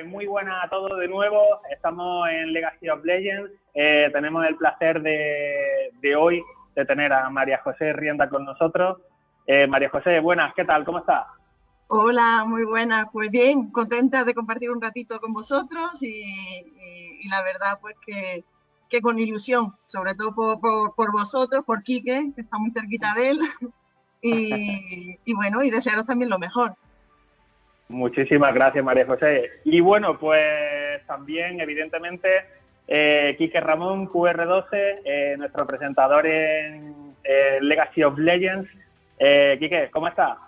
pues muy buenas a todos de nuevo. Estamos en Legacy of Legends. Tenemos el placer de hoy de tener a María José Rienda con nosotros. María José, buenas, ¿qué tal? ¿Cómo estás? Hola, muy buenas. Pues bien, contenta de compartir un ratito con vosotros y la verdad pues que con ilusión, sobre todo por vosotros, por Quique, que está muy cerquita de él, y bueno, y desearos también lo mejor. Muchísimas gracias, María José. Y bueno, pues también, evidentemente, Quique Ramón, QR12, nuestro presentador en Legacy of Legends. Quique, ¿cómo estás?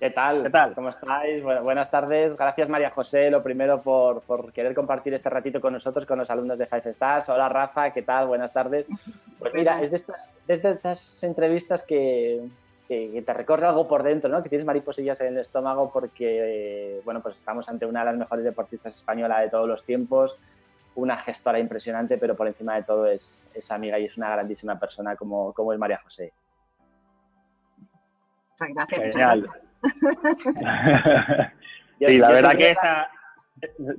¿Qué tal? ¿Qué tal? ¿Cómo estáis? Bueno, buenas tardes. Gracias, María José, lo primero por querer compartir este ratito con nosotros, con los alumnos de Five Stars. Hola, Rafa, ¿qué tal? Buenas tardes. Pues mira, es de estas entrevistas que te recorre algo por dentro, ¿no? Que tienes mariposillas en el estómago porque, bueno, pues estamos ante una de las mejores deportistas españolas de todos los tiempos, una gestora impresionante, pero por encima de todo es amiga y es una grandísima persona como es María José. Muchas gracias. Genial. Sí, la verdad que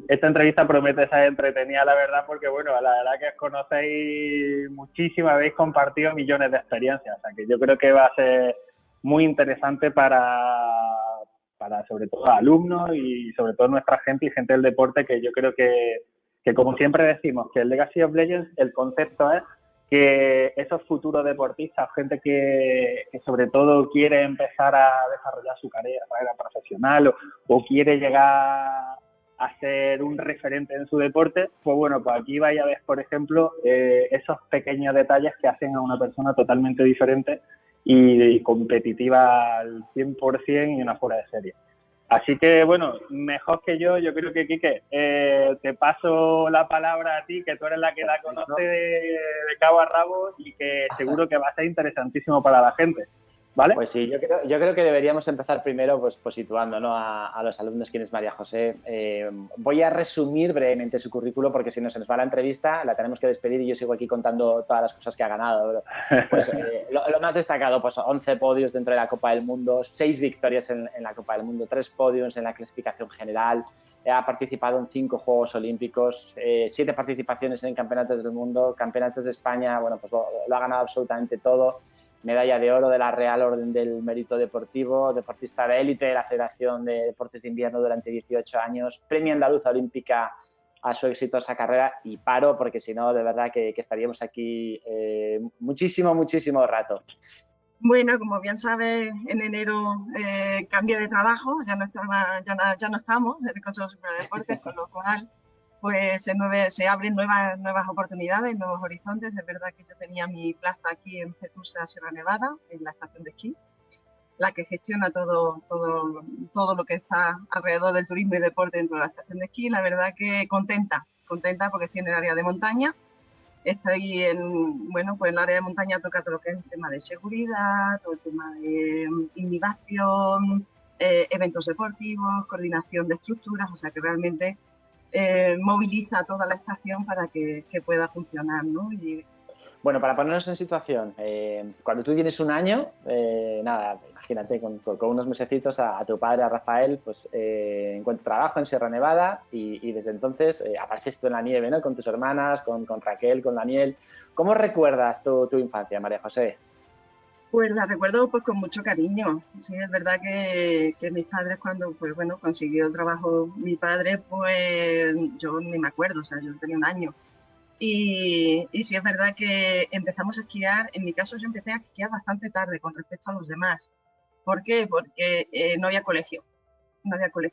esta entrevista promete ser entretenida, la verdad, porque bueno, la verdad que os conocéis muchísimo, habéis compartido millones de experiencias, o sea que yo creo que va a ser muy interesante para sobre todo alumnos y sobre todo nuestra gente y gente del deporte, que yo creo que como siempre decimos, que el Legacy of Legends, el concepto es que esos futuros deportistas, gente que sobre todo quiere empezar a desarrollar su carrera profesional o quiere llegar a ser un referente en su deporte, pues bueno, pues aquí vais a ver, por ejemplo, esos pequeños detalles que hacen a una persona totalmente diferente y competitiva al 100% y una fuera de serie. Así que, bueno, mejor que yo creo que, Quique, te paso la palabra a ti, que tú eres la que la conoce de cabo a rabo y que seguro que va a ser interesantísimo para la gente, ¿vale? Pues sí, yo creo que deberíamos empezar primero pues situando, ¿no? a los alumnos quién es María José. Voy a resumir brevemente su currículo porque si no se nos va la entrevista, la tenemos que despedir y yo sigo aquí contando todas las cosas que ha ganado. Pues lo más destacado, pues 11 podios dentro de la Copa del Mundo, 6 victorias en la Copa del Mundo, 3 podios en la clasificación general, ha participado en 5 Juegos Olímpicos, 7 participaciones en campeonatos del mundo, campeonatos de España, bueno, pues lo ha ganado absolutamente todo. Medalla de oro de la Real Orden del Mérito Deportivo, deportista de élite de la Federación de Deportes de Invierno durante 18 años, premio andaluza olímpica a su exitosa carrera y paro porque si no, de verdad que estaríamos aquí muchísimo rato. Bueno, como bien sabes, en enero cambié de trabajo, ya no estamos en el Consejo Superior de Deportes, con lo cual pues se abren nuevas oportunidades, nuevos horizontes. Es verdad que yo tenía mi plaza aquí en Cetusa, Sierra Nevada, en la estación de esquí, la que gestiona todo lo que está alrededor del turismo y deporte dentro de la estación de esquí. La verdad que contenta porque estoy en el área de montaña. Estoy pues en el área de montaña toca todo lo que es el tema de seguridad, todo el tema de innovación, eventos deportivos, coordinación de estructuras, o sea que realmente moviliza toda la estación para que pueda funcionar, ¿no? Bueno, para ponernos en situación, cuando tú tienes un año, nada, imagínate, con unos mesecitos a tu padre, a Rafael, pues encuentra trabajo en Sierra Nevada y desde entonces apareces tú en la nieve, ¿no? Con tus hermanas, con Raquel, con Daniel. ¿Cómo recuerdas tu infancia, María José? Pues la recuerdo pues con mucho cariño. Sí, es verdad que mis padres cuando consiguió el trabajo mi padre, pues yo ni me acuerdo, o sea, yo tenía un año. Y sí es verdad que empezamos a esquiar, en mi caso yo empecé a esquiar bastante tarde con respecto a los demás. ¿Por qué? Porque no había colegio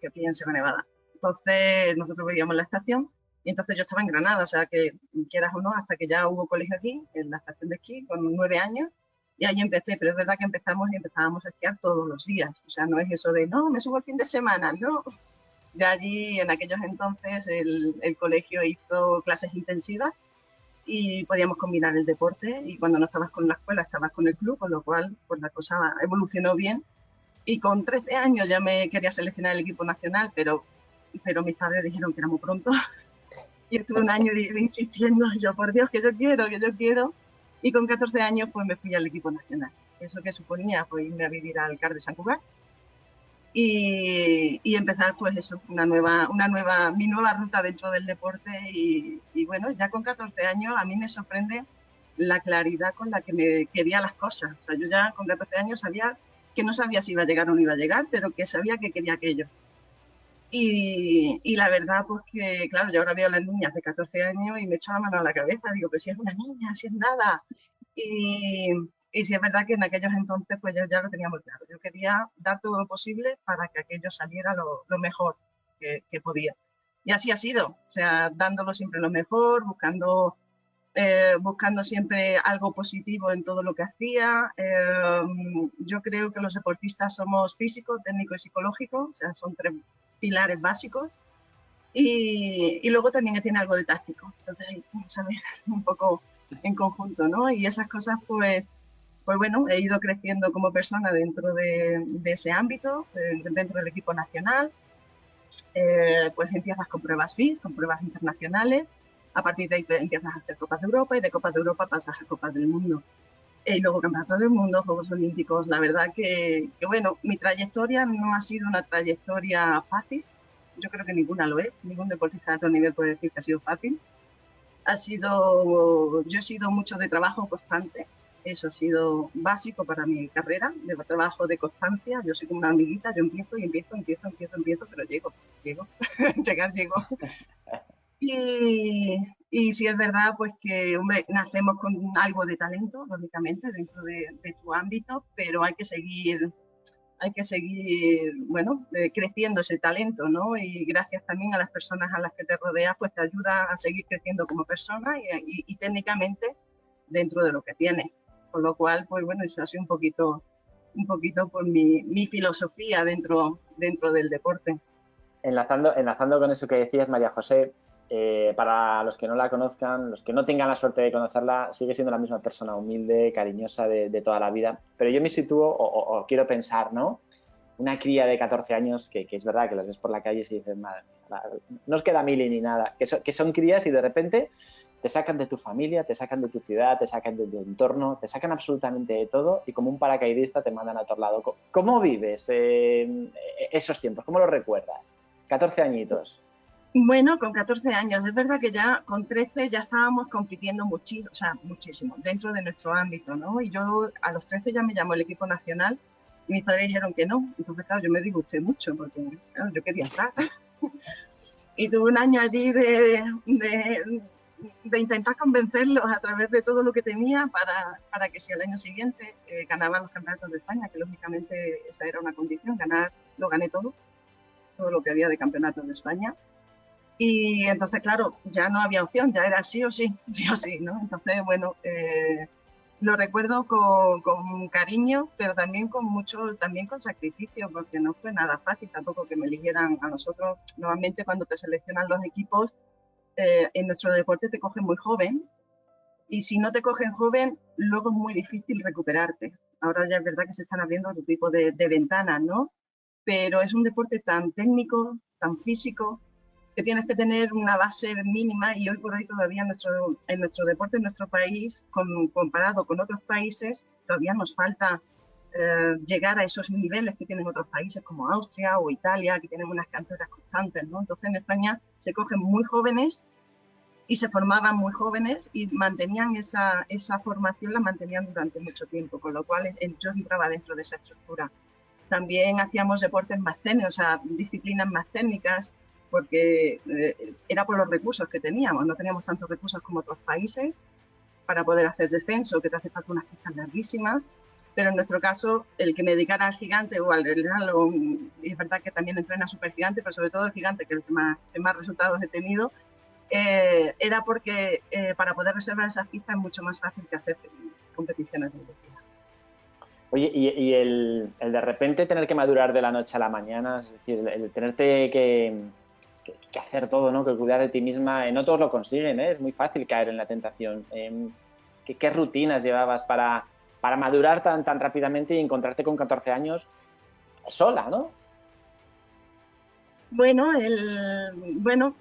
aquí en Sierra Nevada. Entonces nosotros vivíamos en la estación y entonces yo estaba en Granada, o sea que quieras o no, hasta que ya hubo colegio aquí, en la estación de esquí, con 9 años, y ahí empecé, pero es verdad que empezábamos a esquiar todos los días, o sea, no es eso de, no, me subo el fin de semana, no. Ya allí, en aquellos entonces, el colegio hizo clases intensivas y podíamos combinar el deporte y cuando no estabas con la escuela, estabas con el club, con lo cual pues la cosa evolucionó bien. Y con 13 años ya me quería seleccionar el equipo nacional, pero mis padres dijeron que era muy pronto. Y estuve un año insistiendo, yo por Dios, que yo quiero. Y con 14 años pues me fui al equipo nacional. ¿Eso qué suponía? Pues irme a vivir al CAR de Sant Cugat. y empezar pues eso, mi nueva ruta dentro del deporte y bueno, ya con 14 años a mí me sorprende la claridad con la que me quería las cosas. O sea, yo ya con 14 años sabía que no sabía si iba a llegar o no iba a llegar, pero que sabía que quería aquello. Y la verdad, pues que, claro, yo ahora veo a las niñas de 14 años y me echo la mano a la cabeza, digo, pero si es una niña, si es nada. Y, y sí es verdad que en aquellos entonces, pues yo ya lo tenía muy claro. Yo quería dar todo lo posible para que aquello saliera lo mejor que podía. Y así ha sido, o sea, dándolo siempre lo mejor, buscando siempre algo positivo en todo lo que hacía. Yo creo que los deportistas somos físico, técnico y psicológico, o sea, son 3 pilares básicos. Y luego también tiene algo de táctico, entonces, ¿sabes? Un poco en conjunto, ¿no? Y esas cosas, pues bueno, he ido creciendo como persona dentro de ese ámbito, dentro del equipo nacional. Pues empiezas con pruebas FIS, con pruebas internacionales. A partir de ahí empiezas a hacer Copas de Europa y de Copas de Europa pasas a Copas del Mundo. Y luego Campeonatos del Mundo, Juegos Olímpicos. La verdad que, bueno, mi trayectoria no ha sido una trayectoria fácil. Yo creo que ninguna lo es. Ningún deportista de alto nivel puede decir que ha sido fácil. Yo he sido mucho de trabajo constante. Eso ha sido básico para mi carrera, de trabajo de constancia. Yo soy como una hormiguita, yo empiezo, pero llego. Llego. Y sí es verdad, pues que, hombre, nacemos con algo de talento, lógicamente, dentro de tu ámbito, pero hay que seguir, bueno, creciendo ese talento, ¿no? Y gracias también a las personas a las que te rodeas, pues te ayuda a seguir creciendo como persona y técnicamente dentro de lo que tienes. Con lo cual, pues bueno, eso ha sido un poquito por mi filosofía dentro del deporte. Enlazando con eso que decías, María José, para los que no la conozcan, los que no tengan la suerte de conocerla, sigue siendo la misma persona humilde, cariñosa de toda la vida. Pero yo me sitúo o quiero pensar, ¿no? Una cría de 14 años que es verdad que los ves por la calle y se dicen, madre mía, no os queda mili ni nada, que son crías y de repente te sacan de tu familia, te sacan de tu ciudad, te sacan de tu entorno, te sacan absolutamente de todo y como un paracaidista te mandan a otro lado. ¿Cómo vives esos tiempos? ¿Cómo los recuerdas? 14 añitos. Bueno, con 14 años. Es verdad que ya con 13 ya estábamos compitiendo muchísimo dentro de nuestro ámbito, ¿no? Y yo a los 13 ya me llamó el equipo nacional y mis padres dijeron que no. Entonces, claro, yo me disgusté mucho porque claro, yo quería estar. Y tuve un año allí de intentar convencerlos a través de todo lo que tenía para que si al año siguiente ganaban los campeonatos de España, que lógicamente esa era una condición, lo gané todo lo que había de campeonatos de España. Y entonces, claro, ya no había opción, ya era sí o sí, ¿no? Entonces, bueno, lo recuerdo con cariño, pero también también con sacrificio, porque no fue nada fácil tampoco que me eligieran a nosotros. Normalmente cuando te seleccionan los equipos, en nuestro deporte te cogen muy joven, y si no te cogen joven, luego es muy difícil recuperarte. Ahora ya es verdad que se están abriendo otro tipo de ventanas, ¿no? Pero es un deporte tan técnico, tan físico, que tienes que tener una base mínima y hoy por hoy todavía en nuestro deporte, en nuestro país, comparado con otros países, todavía nos falta llegar a esos niveles que tienen otros países como Austria o Italia, que tienen unas canteras constantes, ¿no? Entonces en España se cogen muy jóvenes y se formaban muy jóvenes y mantenían esa formación, la mantenían durante mucho tiempo, con lo cual yo entraba dentro de esa estructura. También hacíamos deportes más técnicos, o sea, disciplinas más técnicas, porque era por los recursos que teníamos. No teníamos tantos recursos como otros países para poder hacer descenso, que te hace falta unas pistas larguísimas. Pero en nuestro caso, el que me dedicara al gigante o al slalom, es verdad que también entrena super gigante, pero sobre todo el gigante, que es el que más resultados he tenido, era porque para poder reservar esas pistas es mucho más fácil que hacer competiciones de velocidad. Oye, y el de repente tener que madurar de la noche a la mañana, es decir, el tenerte que hacer todo, ¿no? Que cuidar de ti misma, no todos lo consiguen, ¿eh? Es muy fácil caer en la tentación. ¿Qué rutinas llevabas para madurar tan rápidamente y encontrarte con 14 años sola, ¿no? Bueno,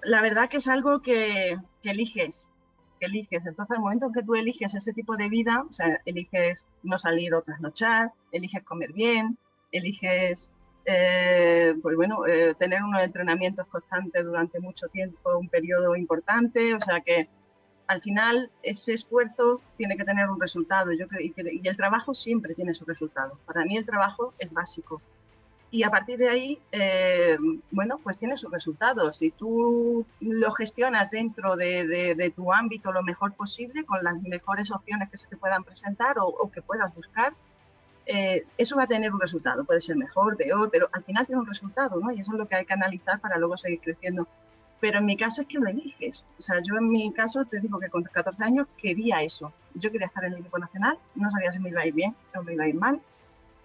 la verdad que es algo que eliges. Entonces, al momento en que tú eliges ese tipo de vida, o sea, eliges no salir o trasnochar, eliges comer bien, eliges pues bueno, tener unos entrenamientos constantes durante mucho tiempo, un periodo importante, o sea que al final ese esfuerzo tiene que tener un resultado. Yo creo, y el trabajo siempre tiene su resultado. Para mí el trabajo es básico. Y a partir de ahí, bueno, pues tiene sus resultados. Si tú lo gestionas dentro de tu ámbito lo mejor posible, con las mejores opciones que se te puedan presentar o que puedas buscar, eso va a tener un resultado. Puede ser mejor, peor, pero al final tiene un resultado, ¿no? Y eso es lo que hay que analizar para luego seguir creciendo. Pero en mi caso es que lo eliges. O sea, yo en mi caso te digo que con 14 años quería eso. Yo quería estar en el equipo nacional, no sabía si me iba a ir bien o me iba a ir mal,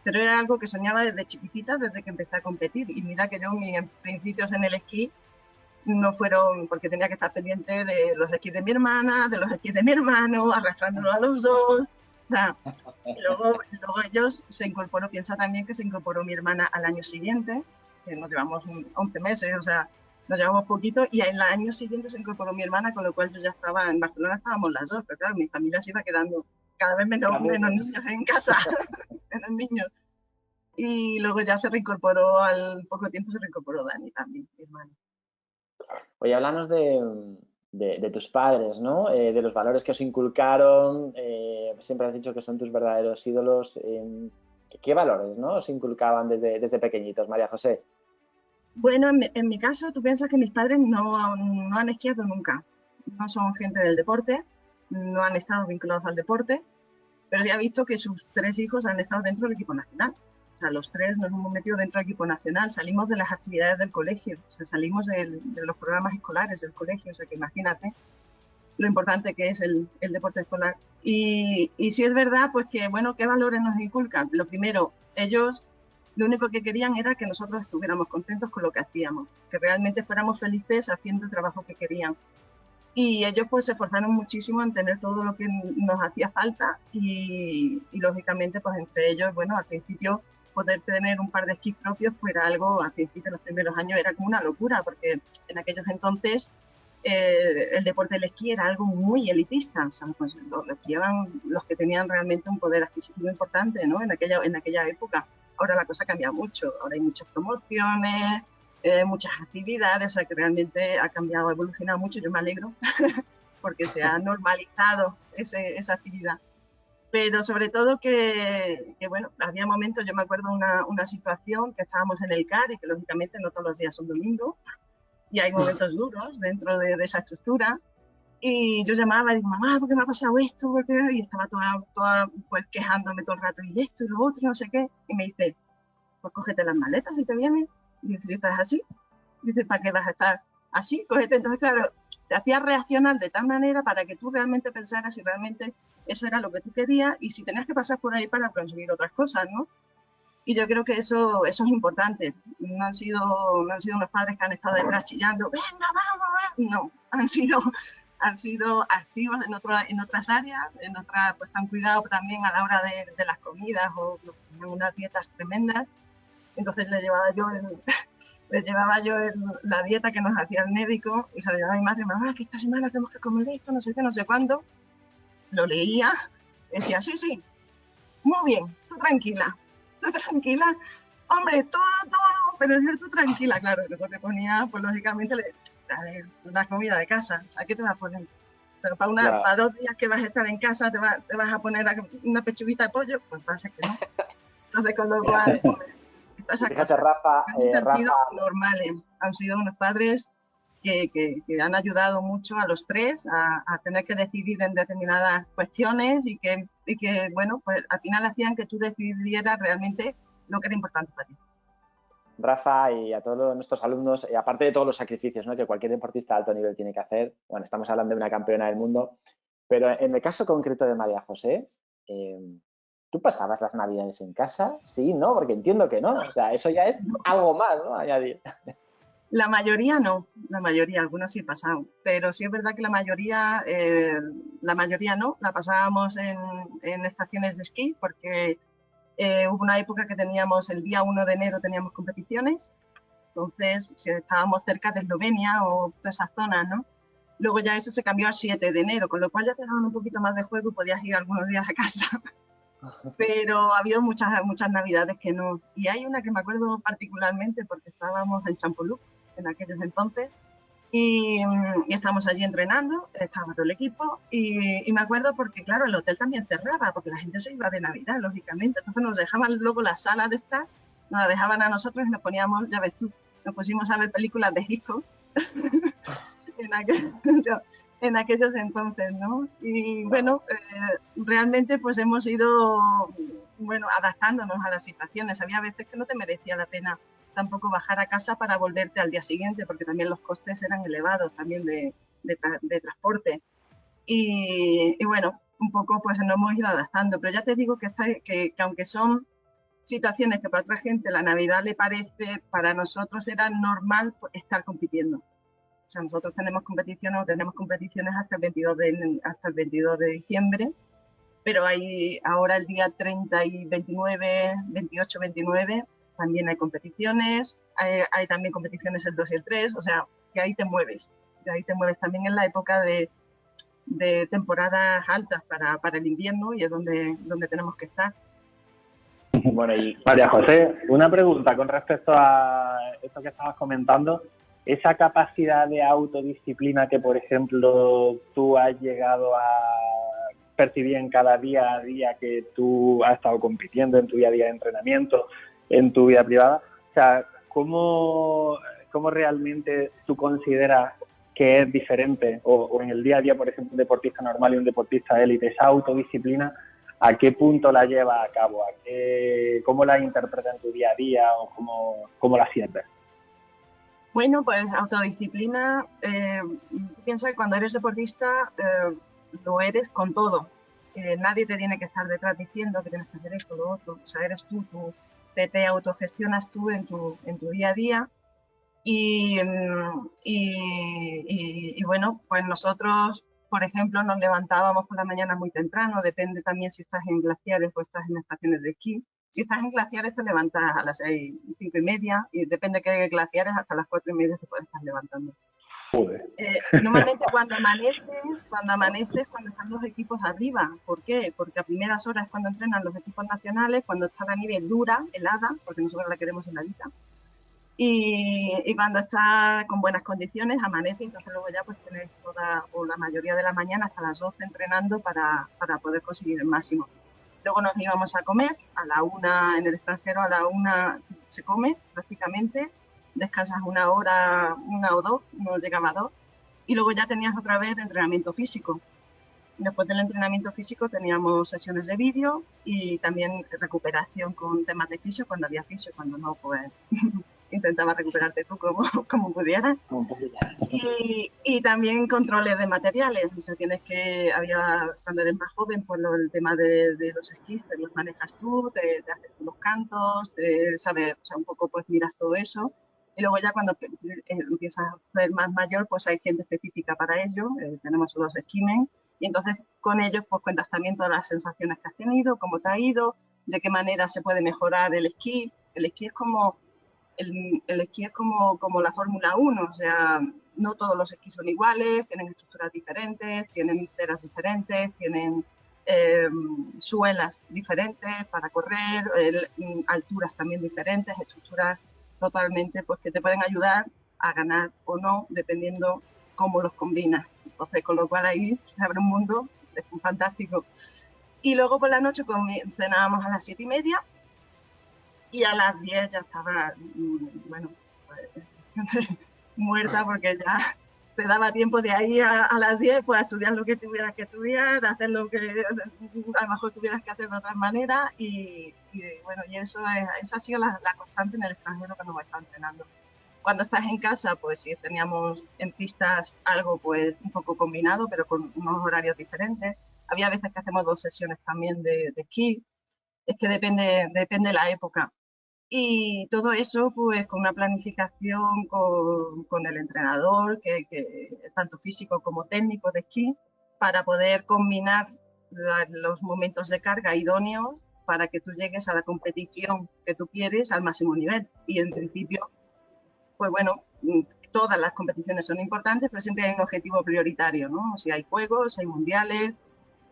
pero era algo que soñaba desde chiquitita, desde que empecé a competir. Y mira que yo mis principios en el esquí no fueron porque tenía que estar pendiente de los esquís de mi hermana, de los esquís de mi hermano, arrastrándolos a los dos. O sea, luego ellos se incorporó, piensa también que se incorporó mi hermana al año siguiente, que nos llevamos 11 meses, o sea, nos llevamos poquito, y el año siguiente se incorporó mi hermana, con lo cual yo ya estaba en Barcelona, estábamos las dos, pero claro, mi familia se iba quedando cada vez menos niños en casa, menos niños. Y luego ya se reincorporó, al poco tiempo se reincorporó Dani también, mi hermana. Oye, háblanos de tus padres, ¿no? De los valores que os inculcaron. Siempre has dicho que son tus verdaderos ídolos. ¿Qué valores, no, os inculcaban desde pequeñitos, María José? Bueno, en mi caso, tú piensas que mis padres no han esquiado nunca. No son gente del deporte, no han estado vinculados al deporte, pero ya he visto que sus 3 hijos han estado dentro del equipo nacional. O sea, los 3 nos hemos metido dentro del equipo nacional, salimos de las actividades del colegio, o sea, salimos de los programas escolares del colegio, o sea, que imagínate lo importante que es el deporte escolar. Y sí es verdad, pues que, bueno, ¿qué valores nos inculcan? Lo primero, ellos lo único que querían era que nosotros estuviéramos contentos con lo que hacíamos, que realmente fuéramos felices haciendo el trabajo que querían. Y ellos pues se esforzaron muchísimo en tener todo lo que nos hacía falta y lógicamente pues entre ellos, bueno, al principio poder tener un par de esquís propios pues era algo, al principio, en los primeros años era como una locura, porque en aquellos entonces el deporte del esquí era algo muy elitista, o sea, pues lo esquiaban los que tenían realmente un poder adquisitivo importante, ¿no? En aquella época. Ahora la cosa cambia mucho, ahora hay muchas promociones, muchas actividades, o sea que realmente ha cambiado, ha evolucionado mucho, yo me alegro porque se ha normalizado esa actividad. Pero sobre todo que, bueno, había momentos, yo me acuerdo una situación que estábamos en el CAR y que lógicamente no todos los días son domingos y hay momentos duros dentro de esa estructura. Y yo llamaba y digo, mamá, ¿por qué me ha pasado esto? Y estaba toda pues, quejándome todo el rato, y esto y lo otro, no sé qué. Y me dice, pues cógete las maletas y te vienes. Y dice, ¿estás así? Dice, ¿para qué vas a estar así? Cógete. Entonces, claro, te hacía reaccionar de tal manera para que tú realmente pensaras si realmente eso era lo que tú querías y si tenías que pasar por ahí para conseguir otras cosas, ¿no? Y yo creo que eso es importante. No han sido unos padres que han estado detrás chillando, venga, vamos, no, han sido activos en otras áreas, en otras pues han cuidado también a la hora de las comidas o tenían unas dietas tremendas. Entonces les llevaba yo la dieta que nos hacía el médico y se la llevaba a mi madre, mamá, que esta semana tenemos que comer esto, no sé qué, no sé cuándo. Lo leía, decía, sí, muy bien, tú tranquila, hombre, todo, pero tú tranquila, claro. Luego te ponía, pues lógicamente, la comida de casa, ¿a qué te vas a poner? Pero para 2 días que vas a estar en casa, te vas a poner una pechuguita de pollo, pues pasa que no. Entonces, con lo cual, pues, esas Fíjate, cosas Rafa, han sido normales, han sido unos padres que han ayudado mucho a los 3 a tener que decidir en determinadas cuestiones y que, bueno, pues al final hacían que tú decidieras realmente lo que era importante para ti. Rafa, y a todos nuestros alumnos, aparte de todos los sacrificios, ¿no?, que cualquier deportista de alto nivel tiene que hacer, bueno, estamos hablando de una campeona del mundo, pero en el caso concreto de María José, ¿tú pasabas las Navidades en casa? Sí, ¿no? Porque entiendo que no, o sea, eso ya es algo más, ¿no?, añadir. La mayoría no, algunos sí pasaban, pero sí es verdad que la mayoría no, la pasábamos en estaciones de esquí porque hubo una época que teníamos, el día 1 de enero teníamos competiciones, entonces si estábamos cerca de Eslovenia o toda esa zona, ¿no? Luego ya eso se cambió al 7 de enero, con lo cual ya te daban un poquito más de juego y podías ir algunos días a casa. pero ha habido muchas navidades que no. Y hay una que me acuerdo particularmente porque estábamos en Champolú en aquellos entonces y estábamos allí entrenando, estaba todo el equipo y me acuerdo porque, claro, el hotel también cerraba porque la gente se iba de Navidad, lógicamente. Entonces nos dejaban luego la sala de estar, nos la dejaban a nosotros y nos poníamos, ya ves tú, nos pusimos a ver películas de Hitchcock en aquellos entonces, ¿no? Y bueno, realmente pues hemos ido, bueno, adaptándonos a las situaciones. Había veces que no te merecía la pena tampoco bajar a casa para volverte al día siguiente, porque también los costes eran elevados también de transporte. Y bueno, un poco pues nos hemos ido adaptando, pero ya te digo que aunque son situaciones que para otra gente la Navidad le parece, para nosotros era normal estar compitiendo. O sea, nosotros tenemos competiciones hasta el 22 de diciembre, pero ahora el día 30 y 29, 28, 29, también hay competiciones, hay también competiciones el 2 y el 3, o sea, que ahí te mueves también en la época de temporadas altas para el invierno y es donde tenemos que estar. Bueno, y María José, una pregunta con respecto a esto que estabas comentando. Esa capacidad de autodisciplina que, por ejemplo, tú has llegado a percibir en cada día a día que tú has estado compitiendo, en tu día a día de entrenamiento, en tu vida privada, o sea, ¿cómo realmente tú consideras que es diferente o en el día a día, por ejemplo, un deportista normal y un deportista élite, esa autodisciplina, ¿a qué punto la llevas a cabo? ¿Cómo la interpretas en tu día a día o cómo la sientes? Bueno, pues autodisciplina, piensa que cuando eres deportista lo eres con todo. Nadie te tiene que estar detrás diciendo que tienes que hacer esto, lo otro. O sea, eres tú te autogestionas tú en tu día a día. Y bueno, pues nosotros, por ejemplo, nos levantábamos por la mañana muy temprano, depende también si estás en glaciares o estás en estaciones de esquí. Si estás en glaciares te levantas a las 6, 5:30 y depende de qué glaciares, hasta las 4:30 te puedes estar levantando. Normalmente cuando amanece es cuando están los equipos arriba. ¿Por qué? Porque a primeras horas es cuando entrenan los equipos nacionales, cuando está la nieve dura, helada, porque nosotros la queremos heladita. Y cuando está con buenas condiciones, amanece, entonces luego ya pues tienes toda o la mayoría de la mañana hasta las 12 entrenando para poder conseguir el máximo. Luego nos íbamos a comer, a la 1 en el extranjero, a la 1 se come prácticamente, descansas 1 hora, 1 o 2, no llegaba a 2, y luego ya tenías otra vez entrenamiento físico. Después del entrenamiento físico teníamos sesiones de vídeo y también recuperación con temas de fisio, cuando había fisio, cuando no, pues intentaba recuperarte tú como pudieras. Y también controles de materiales, o sea, cuando eres más joven, pues el tema de los esquís, te los manejas tú, te haces tú los cantos, sabes, o sea, un poco pues miras todo eso. Y luego ya cuando empiezas a ser más mayor, pues hay gente específica para ello, tenemos los esquimen, y entonces con ellos pues cuentas también todas las sensaciones que has tenido, cómo te ha ido, de qué manera se puede mejorar el esquí. El esquí es como la Fórmula 1, o sea, no todos los esquís son iguales, tienen estructuras diferentes, tienen teras diferentes, tienen suelas diferentes para correr, alturas también diferentes, estructuras totalmente pues que te pueden ayudar a ganar o no, dependiendo cómo los combinas. Entonces, con lo cual ahí se abre un mundo fantástico. Y luego por la noche cenábamos a las 7:30 y a las 10 ya estaba, bueno, pues, muerta porque ya te daba tiempo de ahí a las 10 pues a estudiar lo que tuvieras que estudiar, hacer lo que a lo mejor tuvieras que hacer de otra manera y bueno, y eso ha sido la constante en el extranjero cuando me estaba entrenando. Cuando estás en casa, pues sí teníamos en pistas algo pues un poco combinado, pero con unos horarios diferentes. Había veces que hacemos 2 sesiones también de esquí. Es que depende la época. Y todo eso, pues, con una planificación con el entrenador, que tanto físico como técnico de esquí, para poder combinar los momentos de carga idóneos para que tú llegues a la competición que tú quieres al máximo nivel. Y en principio, pues bueno, todas las competiciones son importantes, pero siempre hay un objetivo prioritario, ¿no? Si hay juegos, hay mundiales,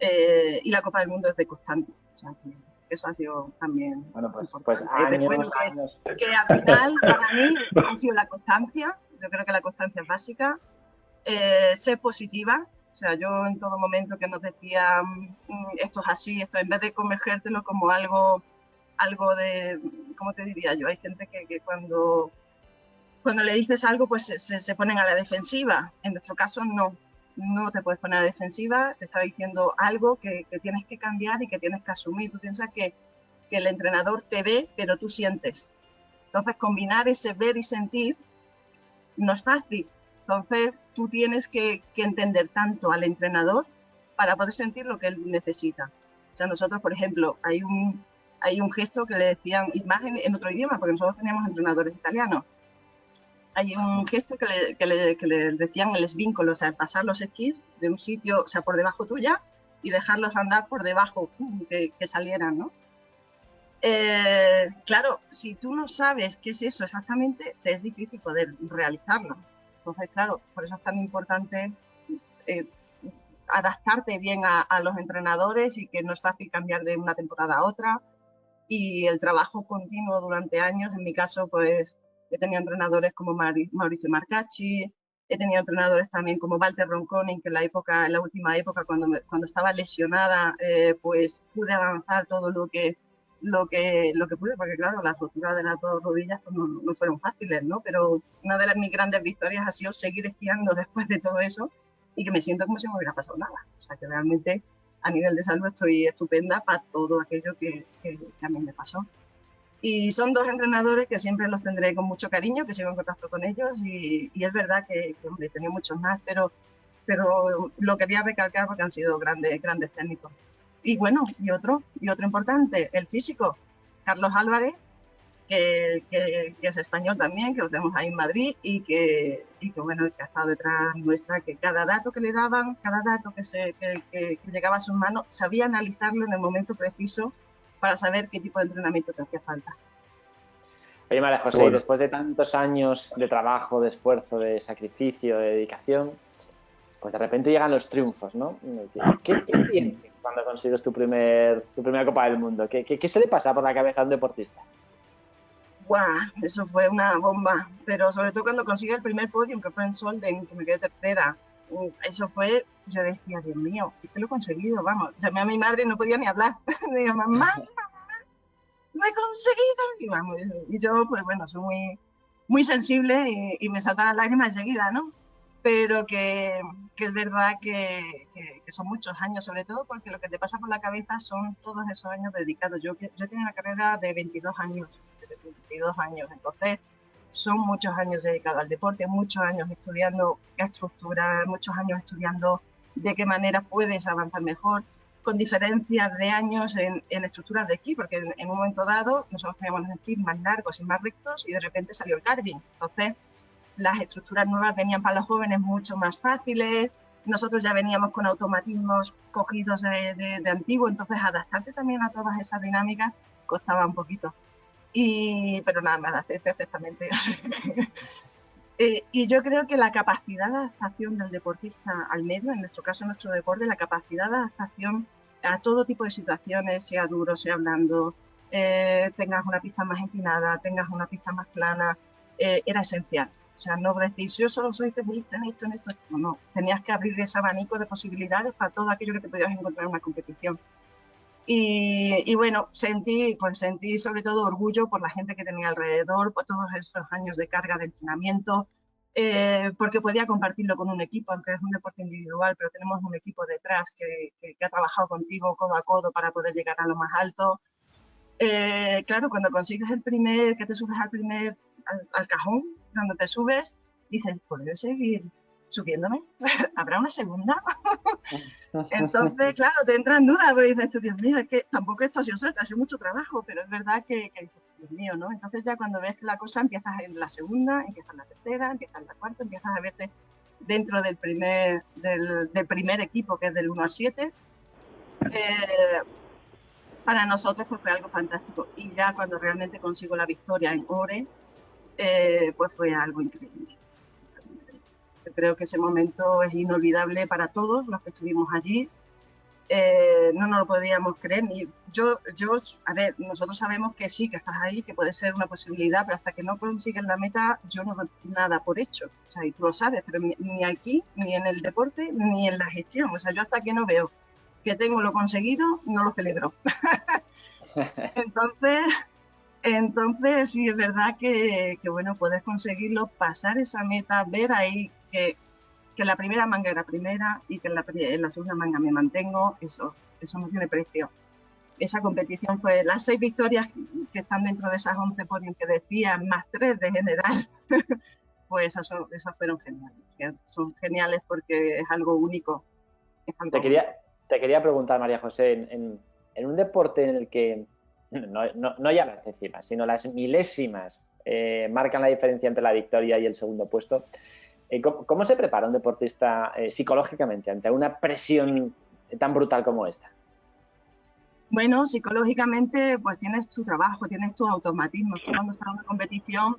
y la Copa del Mundo es de constante. O sea, que eso ha sido también Bueno, pues importante. años, Pero bueno, años. que al final, para mí, ha sido la constancia. Yo creo que la constancia es básica. Ser positiva. O sea, yo en todo momento que nos decían esto es así, esto en vez de convergértelo como algo de, ¿cómo te diría yo? Hay gente que cuando le dices algo, pues se ponen a la defensiva. En nuestro caso, no te puedes poner a la defensiva, te está diciendo algo que tienes que cambiar y que tienes que asumir. Tú piensas que el entrenador te ve, pero tú sientes. Entonces, combinar ese ver y sentir no es fácil. Entonces, tú tienes que entender tanto al entrenador para poder sentir lo que él necesita. O sea, nosotros, por ejemplo, hay un gesto que le decían, y más en otro idioma, porque nosotros teníamos entrenadores italianos. Hay un gesto que le decían el svincolo, o sea, pasar los esquís de un sitio, o sea, por debajo tuya y dejarlos andar por debajo, que salieran, ¿no? Claro, si tú no sabes qué es eso exactamente, te es difícil poder realizarlo. Entonces, claro, por eso es tan importante adaptarte bien a los entrenadores y que no es fácil cambiar de una temporada a otra. Y el trabajo continuo durante años, en mi caso, pues he tenido entrenadores como Mauricio Marcacci, he tenido entrenadores también como Walter Ronconi, que en la última época, cuando estaba lesionada, pues pude avanzar todo lo que pude, porque claro, las roturas de las dos rodillas pues no fueron fáciles, ¿no? Pero una de mis grandes victorias ha sido seguir esquiando después de todo eso y que me siento como si no me hubiera pasado nada. O sea, que realmente a nivel de salud estoy estupenda para todo aquello que a mí me pasó. Y son dos entrenadores que siempre los tendré con mucho cariño, que sigo en contacto con ellos y es verdad que hombre, he tenido muchos más, pero lo quería recalcar porque han sido grandes técnicos. Y bueno, y otro importante, el físico, Carlos Álvarez, que es español también, que lo tenemos ahí en Madrid y que bueno, que ha estado detrás nuestra, que cada dato que le daban, cada dato que llegaba a sus manos, sabía analizarlo en el momento preciso para saber qué tipo de entrenamiento te hacía falta. Oye, María José, bueno, después de tantos años de trabajo, de esfuerzo, de sacrificio, de dedicación, pues de repente llegan los triunfos, ¿no? ¿Qué sientes cuando consigues tu primera Copa del Mundo? ¿Qué se le pasa por la cabeza a un deportista? ¡Guau! Eso fue una bomba, pero sobre todo cuando consigue el primer podio, que fue en Solden, que me quedé tercera. Eso fue, yo decía, Dios mío, es que lo he conseguido, vamos. Llamé a mi madre y no podía ni hablar. Digo, mamá, lo he conseguido. Y, vamos, y yo, pues bueno, soy muy sensible y me saltan las lágrimas enseguida, ¿no? Pero que es verdad que son muchos años, sobre todo porque lo que te pasa por la cabeza son todos esos años dedicados. Yo tengo una carrera de 22 años, entonces son muchos años dedicados al deporte, muchos años estudiando estructura, muchos años estudiando de qué manera puedes avanzar mejor, con diferencias de años en estructuras de esquí, porque en un momento dado nosotros teníamos los esquís más largos y más rectos y de repente salió el carving. Entonces, las estructuras nuevas venían para los jóvenes mucho más fáciles, nosotros ya veníamos con automatismos cogidos de antiguo, entonces adaptarte también a todas esas dinámicas costaba un poquito. Pero nada, me adapté perfectamente. Y yo creo que la capacidad de adaptación del deportista al medio, en nuestro caso, en nuestro deporte, la capacidad de adaptación a todo tipo de situaciones, sea duro, sea blando, tengas una pista más empinada, tengas una pista más plana, era esencial. O sea, no decir, yo solo soy futbolista en esto. No, tenías que abrir ese abanico de posibilidades para todo aquello que te podías encontrar en una competición. Y bueno, sentí sobre todo orgullo por la gente que tenía alrededor, por todos esos años de carga de entrenamiento, porque podía compartirlo con un equipo, aunque es un deporte individual, pero tenemos un equipo detrás que ha trabajado contigo codo a codo para poder llegar a lo más alto. Claro, cuando consigues que te subes al cajón, cuando te subes, dices, ¿podré seguir subiéndome? ¿Habrá una segunda? Entonces, claro, te entra en duda, porque dices, Dios mío, es que tampoco esto ha sido suerte, ha sido mucho trabajo, pero es verdad que dices, Dios mío, ¿no? Entonces ya cuando ves que la cosa empiezas en la segunda, empiezas en la tercera, empiezas en la cuarta, empiezas a verte dentro del primer equipo, que es del 1 al 7, para nosotros pues fue algo fantástico. Y ya cuando realmente consigo la victoria en Ore, pues fue algo increíble. Yo creo que ese momento es inolvidable para todos los que estuvimos allí. no nos lo podíamos creer. Ni yo, a ver, nosotros sabemos que sí, que estás ahí, que puede ser una posibilidad, pero hasta que no consigues la meta, yo no doy nada por hecho. O sea, y tú lo sabes, pero ni aquí, ni en el deporte, ni en la gestión. O sea, yo hasta que no veo que tengo lo conseguido, no lo celebro. Entonces, sí, es verdad que bueno, puedes conseguirlo, pasar esa meta, ver ahí que la primera manga era primera y que en la segunda manga me mantengo, eso no tiene precio. Esa competición fue las 6 victorias que están dentro de esas 11 podios que decía, más 3 de general, pues esas fueron geniales. Son geniales porque es algo único. Te quería preguntar, María José, en un deporte en el que no ya las décimas, sino las milésimas marcan la diferencia entre la victoria y el segundo puesto, ¿cómo se prepara un deportista psicológicamente ante una presión tan brutal como esta? Bueno, psicológicamente pues tienes tu trabajo, tienes tus automatismos. Tú cuando estás en una competición,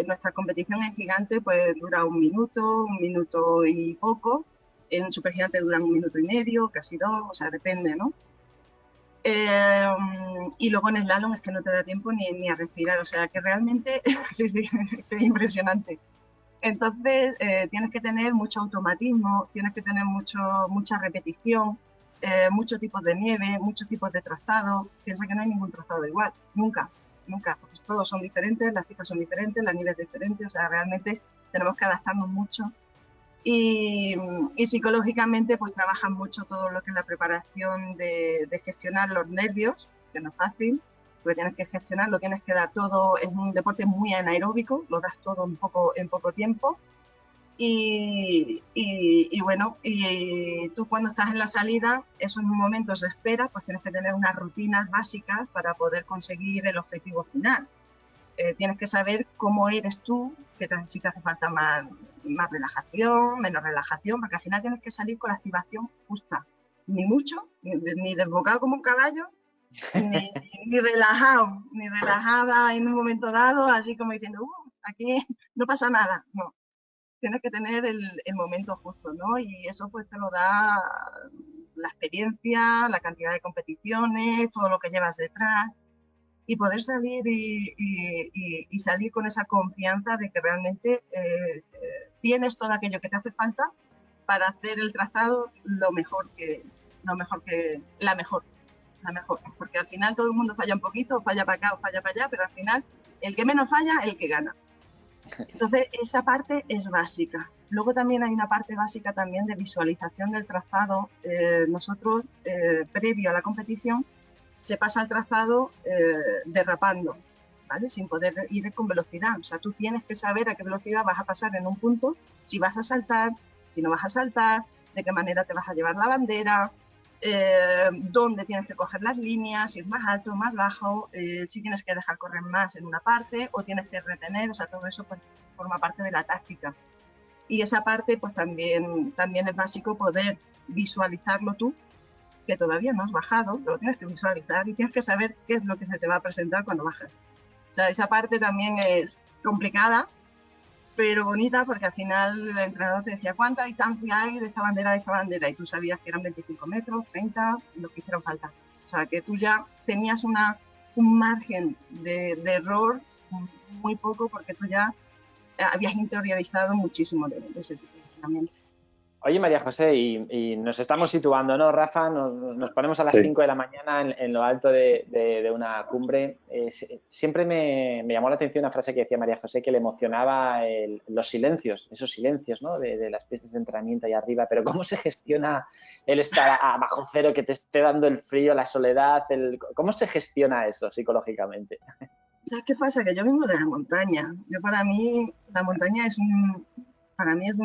nuestra competición en gigante pues dura 1 minuto y poco. En supergigante duran 1 minuto y medio, casi 2, o sea, depende, ¿no? Y luego en slalom es que no te da tiempo ni a respirar, o sea, que realmente sí, es impresionante. Entonces, tienes que tener mucho automatismo, tienes que tener mucha repetición, muchos tipos de nieve, muchos tipos de trazado. Piensa que no hay ningún trazado igual, nunca, porque todos son diferentes, las pistas son diferentes, la nieve es diferente, o sea, realmente tenemos que adaptarnos mucho. Y psicológicamente, pues trabajan mucho todo lo que es la preparación de gestionar los nervios, que no es fácil, porque tienes que gestionar, lo tienes que dar todo, es un deporte muy anaeróbico, lo das todo en poco tiempo. Y bueno, y tú cuando estás en la salida, esos momentos de espera, pues tienes que tener unas rutinas básicas para poder conseguir el objetivo final. Tienes que saber cómo eres tú, si te hace falta más relajación, menos relajación, porque al final tienes que salir con la activación justa. Ni mucho, ni desbocado como un caballo, ni relajado, ni relajada en un momento dado, así como diciendo, aquí no pasa nada. No, tienes que tener el momento justo, ¿no? Y eso pues te lo da la experiencia, la cantidad de competiciones, todo lo que llevas detrás. Y poder salir y salir con esa confianza de que realmente tienes todo aquello que te hace falta para hacer el trazado la mejor, porque al final todo el mundo falla un poquito, falla para acá o falla para allá, pero al final el que menos falla es el que gana. Entonces esa parte es básica. Luego también hay una parte básica también de visualización del trazado. Nosotros, previo a la competición, se pasa el trazado derrapando, ¿vale? Sin poder ir con velocidad. O sea, tú tienes que saber a qué velocidad vas a pasar en un punto, si vas a saltar, si no vas a saltar, de qué manera te vas a llevar la bandera, dónde tienes que coger las líneas, si es más alto, más bajo, si tienes que dejar correr más en una parte o tienes que retener, o sea, todo eso pues, forma parte de la táctica. Y esa parte pues también es básico poder visualizarlo tú, que todavía no has bajado, lo tienes que visualizar y tienes que saber qué es lo que se te va a presentar cuando bajas. O sea, esa parte también es complicada, pero bonita, porque al final el entrenador te decía cuánta distancia hay de esta bandera a esta bandera, y tú sabías que eran 25 metros, 30, lo que hicieron falta. O sea, que tú ya tenías un margen de error muy poco, porque tú ya habías interiorizado muchísimo de ese tipo de entrenamiento. Oye, María José, y nos estamos situando, ¿no, Rafa? Nos ponemos a las 5 de la mañana en lo alto de una cumbre. Siempre me llamó la atención una frase que decía María José, que le emocionaba los silencios, esos silencios, ¿no? De las pistas de entrenamiento ahí arriba. Pero ¿cómo se gestiona el estar bajo cero, que te esté dando el frío, la soledad? ¿Cómo se gestiona eso psicológicamente? ¿Sabes qué pasa? Que yo vengo de la montaña. Para mí, la montaña es un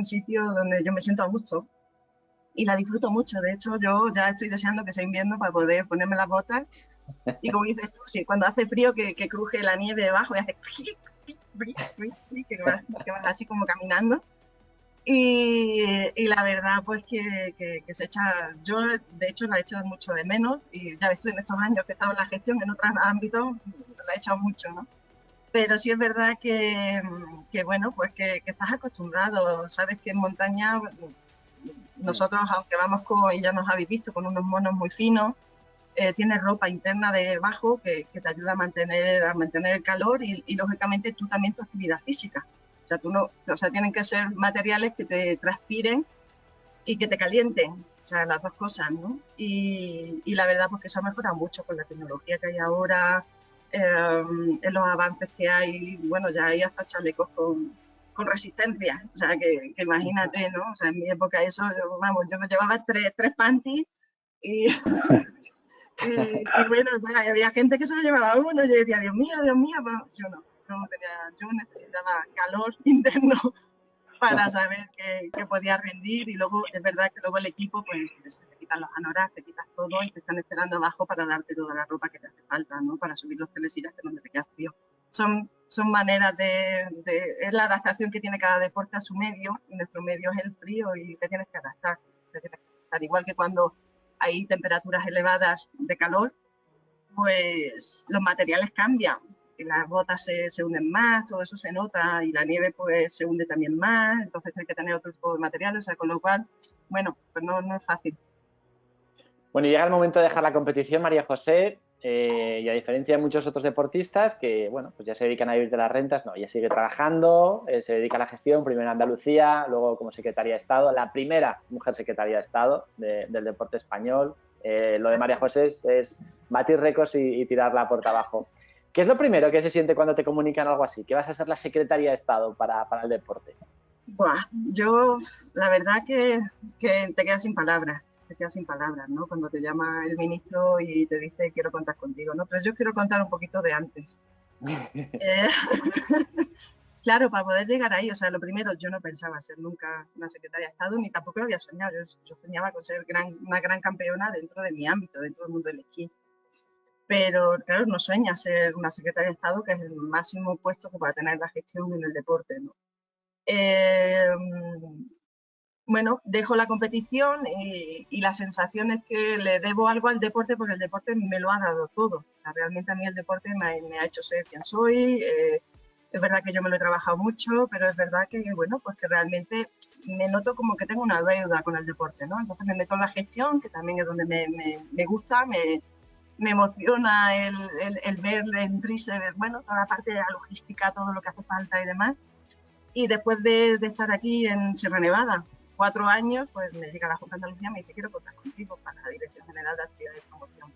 sitio donde yo me siento a gusto y la disfruto mucho. De hecho, yo ya estoy deseando que sea invierno para poder ponerme las botas. Y como dices tú, sí, cuando hace frío que cruje la nieve debajo y hace que vas así como caminando. Y la verdad, pues que se echa, yo de hecho la he echado mucho de menos, y ya ves tú, en estos años que he estado en la gestión, en otros ámbitos, la he echado mucho, ¿no? Pero sí es verdad que bueno, pues que estás acostumbrado, sabes que en montaña Nosotros, aunque vamos con, y ya nos habéis visto, con unos monos muy finos, tienes ropa interna debajo que te ayuda a mantener el calor y lógicamente tú también tu actividad física. O sea, tienen que ser materiales que te transpiren y que te calienten, o sea, las dos cosas, ¿no? Y la verdad, pues que eso ha mejorado mucho con la tecnología que hay ahora, en los avances que hay, bueno, ya hay hasta chalecos con resistencia, o sea, que imagínate, ¿no? O sea, en mi época eso, yo me llevaba tres panties y, y bueno, había gente que solo llevaba uno, yo decía, Dios mío, pues, yo necesitaba calor interno para saber que podía rendir y luego es verdad que luego el equipo pues te quitan los anoraks, te quitas todo y te están esperando abajo para darte toda la ropa que te hace falta, ¿no? Para subir los telesillas que donde te queda frío. Son maneras es la adaptación que tiene cada deporte a su medio y nuestro medio es el frío y te tienes que adaptar. Igual que cuando hay temperaturas elevadas de calor, pues los materiales cambian. Las botas se hunden más, todo eso se nota y la nieve pues se hunde también más, entonces hay que tener otro tipo de materiales, o sea, con lo cual, bueno, pues no es fácil. Bueno, y llega el momento de dejar la competición, María José, y a diferencia de muchos otros deportistas que, bueno, pues ya se dedican a vivir de las rentas, no, ella sigue trabajando, se dedica a la gestión, primero en Andalucía, luego como secretaria de Estado, la primera mujer secretaria de Estado del deporte español. Lo de María José es batir récords y tirar la puerta abajo. ¿Qué es lo primero que se siente cuando te comunican algo así? Que vas a ser la secretaria de Estado para el deporte. Buah, yo, la verdad que te quedas sin palabras. Te quedas sin palabras, ¿no? Cuando te llama el ministro y te dice quiero contar contigo, ¿no? Pero yo quiero contar un poquito de antes. Claro, para poder llegar ahí, o sea, lo primero, yo no pensaba ser nunca una secretaria de Estado, ni tampoco lo había soñado. Yo soñaba con ser una gran campeona dentro de mi ámbito, dentro del mundo del esquí. Pero, claro, no sueña ser una secretaria de Estado, que es el máximo puesto que va a tener la gestión en el deporte, ¿no? Bueno, dejo la competición y la sensación es que le debo algo al deporte porque el deporte me lo ha dado todo. O sea, realmente a mí el deporte me ha hecho ser quien soy. Es verdad que yo me lo he trabajado mucho, pero es verdad que, bueno, pues que realmente me noto como que tengo una deuda con el deporte, ¿no? Entonces me meto en la gestión, que también es donde me gusta, me emociona el ver en Trise, bueno, toda la parte de la logística, todo lo que hace falta y demás. Y después de estar aquí en Sierra Nevada 4 años, pues me llega la Junta de Andalucía y me dice quiero contar contigo para la Dirección General de Actividades y Promoción.